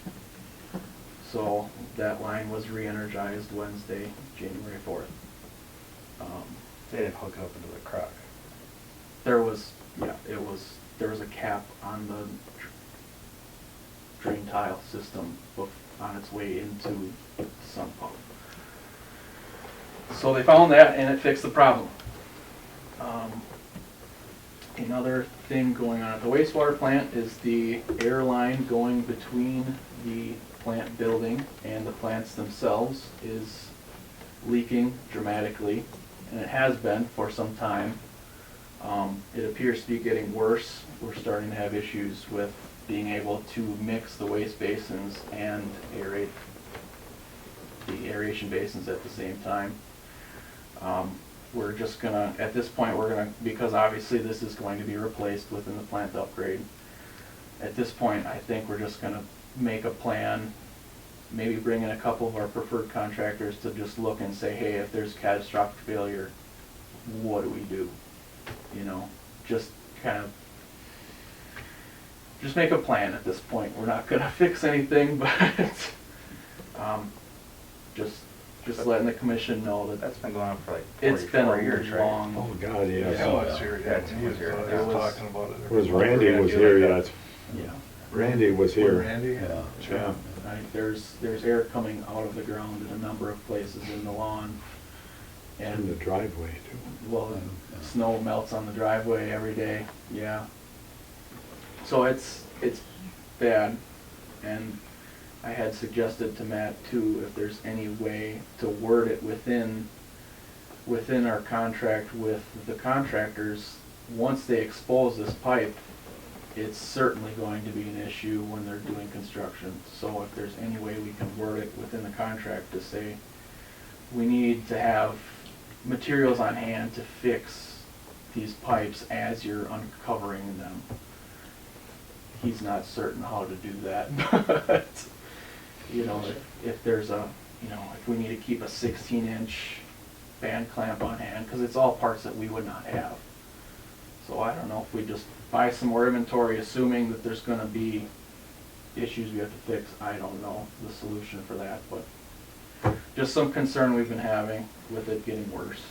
So that line was re-energized Wednesday, January 4th. They didn't hook it up into the crock. There was, there was a cap on the drain tile system on its way into the sump pump. So they found that and it fixed the problem. Another thing going on at the wastewater plant is the air line going between the plant building and the plants themselves is leaking dramatically, and it has been for some time. It appears to be getting worse. We're starting to have issues with being able to mix the waste basins and aerate the aeration basins at the same time. We're just gonna, at this point, because obviously this is going to be replaced within the plant upgrade. At this point, I think we're just gonna make a plan, maybe bring in a couple of our preferred contractors to just look and say, hey, if there's catastrophic failure, what do we do? You know, just kind of, just make a plan at this point. We're not gonna fix anything, but just letting the commission know that That's been going on for like it's been 44 a years, right? long. Oh, God, yes. Yeah, it's here, yeah. Tim was here. He It was was- talking about it. It was Randy was here yet. Yeah. Randy was here. Randy? Yeah. There's air coming out of the ground in a number of places in the lawn. In the And, driveway, too. well, snow melts on the driveway every day, yeah. So it's bad, and I had suggested to Matt too, if there's any way to word it within our contract with the contractors, once they expose this pipe, it's certainly going to be an issue when they're doing construction. So if there's any way we can word it within the contract to say, we need to have materials on hand to fix these pipes as you're uncovering them. He's not certain how to do that, but, you know, if there's if we need to keep a 16-inch band clamp on hand, because it's all parts that we would not have. So I don't know if we just buy some more inventory, assuming that there's gonna be issues we have to fix. I don't know the solution for that, but just some concern we've been having with it getting worse.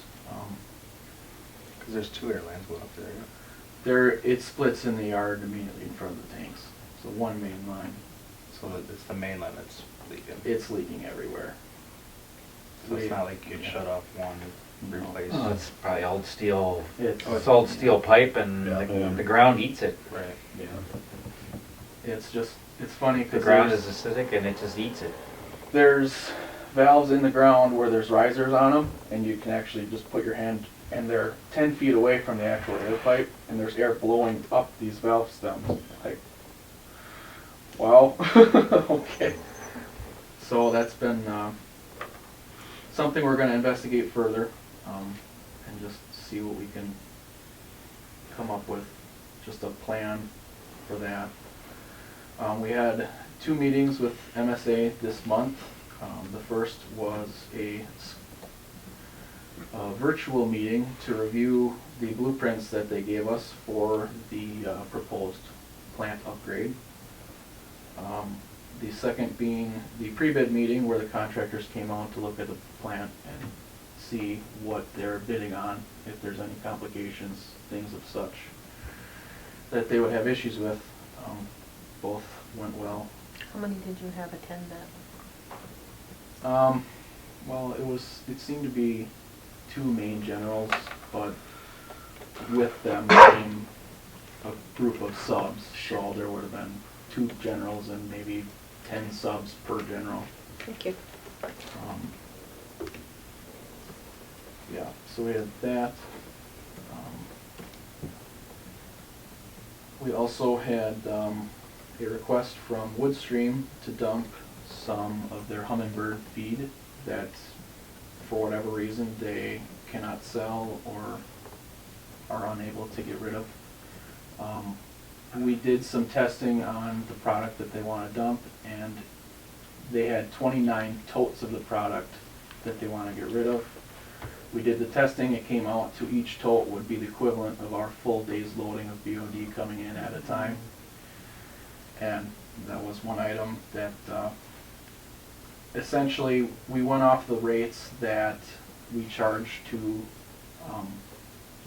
Because there's 2 airlines going up there. It splits in the yard immediately in front of the tanks. So one main line. So it's the main line that's leaking. It's leaking everywhere. So it's not like you'd shut off one, No. replace. Oh, it's probably old steel, It's old steel pipe and Yeah. the ground eats it. Right. yeah. It's funny The because ground is acidic and it just eats it. there's valves in the ground where there's risers on them, and you can actually just put your hand, and they're 10 feet away from the actual air pipe, and there's air blowing up these valve stems. Like, wow, okay. So that's been something we're going to investigate further, and just see what we can come up with, just a plan for that. We had 2 meetings with MSA this month. The first was a virtual meeting to review the blueprints that they gave us for the proposed plant upgrade. The second being the pre-bid meeting where the contractors came out to look at the plant and see what they're bidding on, if there's any complications, things of such that they would have issues with. Both went well. How many did you have attend that? Well, it seemed to be 2 main generals, but with them came a group of subs, so there would have been 2 generals and maybe 10 subs per general. Thank you. Yeah, so we had that. We also had a request from Woodstream to dump some of their hummingbird feed that, for whatever reason, they cannot sell or are unable to get rid of. We did some testing on the product that they want to dump, and they had 29 totes of the product that they want to get rid of. We did the testing, it came out to each tote would be the equivalent of our full day's loading of BOD coming in at a time. And that was one item that essentially we went off the rates that we charge to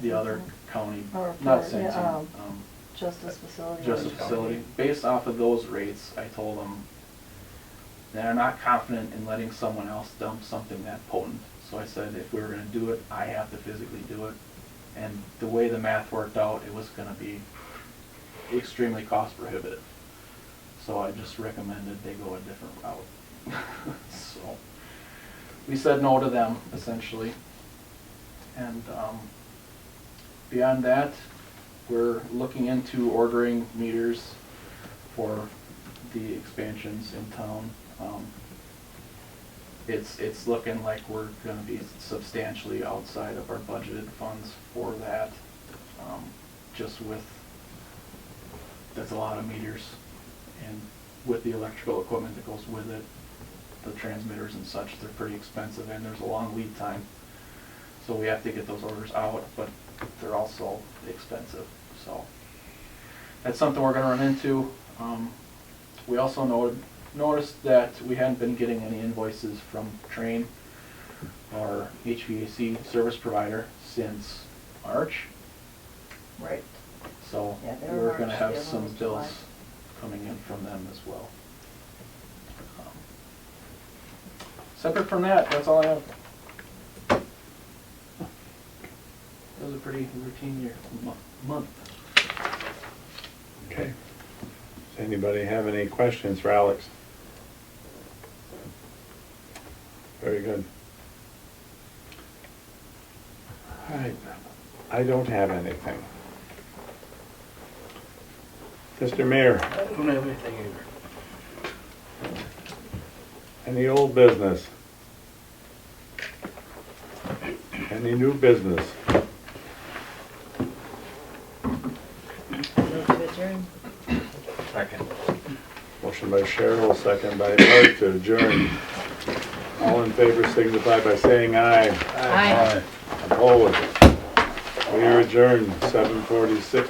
the other county, Or not for, Centene, yeah, Justice facility. Justice facility. Based off of those rates, I told them that I'm not confident in letting someone else dump something that potent. So I said, if we were gonna do it, I have to physically do it. And the way the math worked out, it was gonna be extremely cost prohibitive. So I just recommended they go a different route. So we said no to them, essentially. And beyond that, we're looking into ordering meters for the expansions in town. It's looking like we're gonna be substantially outside of our budgeted funds for that. Just with, that's a lot of meters, and with the electrical equipment that goes with it, the transmitters and such, they're pretty expensive, and there's a long lead time. So we have to get those orders out, but they're also expensive, so. That's something we're gonna run into. We also noticed that we hadn't been getting any invoices from Train, our HVAC service provider, since March. Right. So Yeah, they were we're gonna March, have the other some one was bills July. coming in from them as well. Separate from that, that's all I have. It was a pretty routine year, month. Okay. Does anybody have any questions for Alex? Very good. All right, I don't have anything. Mr. Mayor, I don't have anything either. any old business? Any new business? Move to adjourn. Second. Motion by Cheryl, second by Art to adjourn. All in favor signify by saying aye. Aye. Opposed? We are adjourned, 7:46.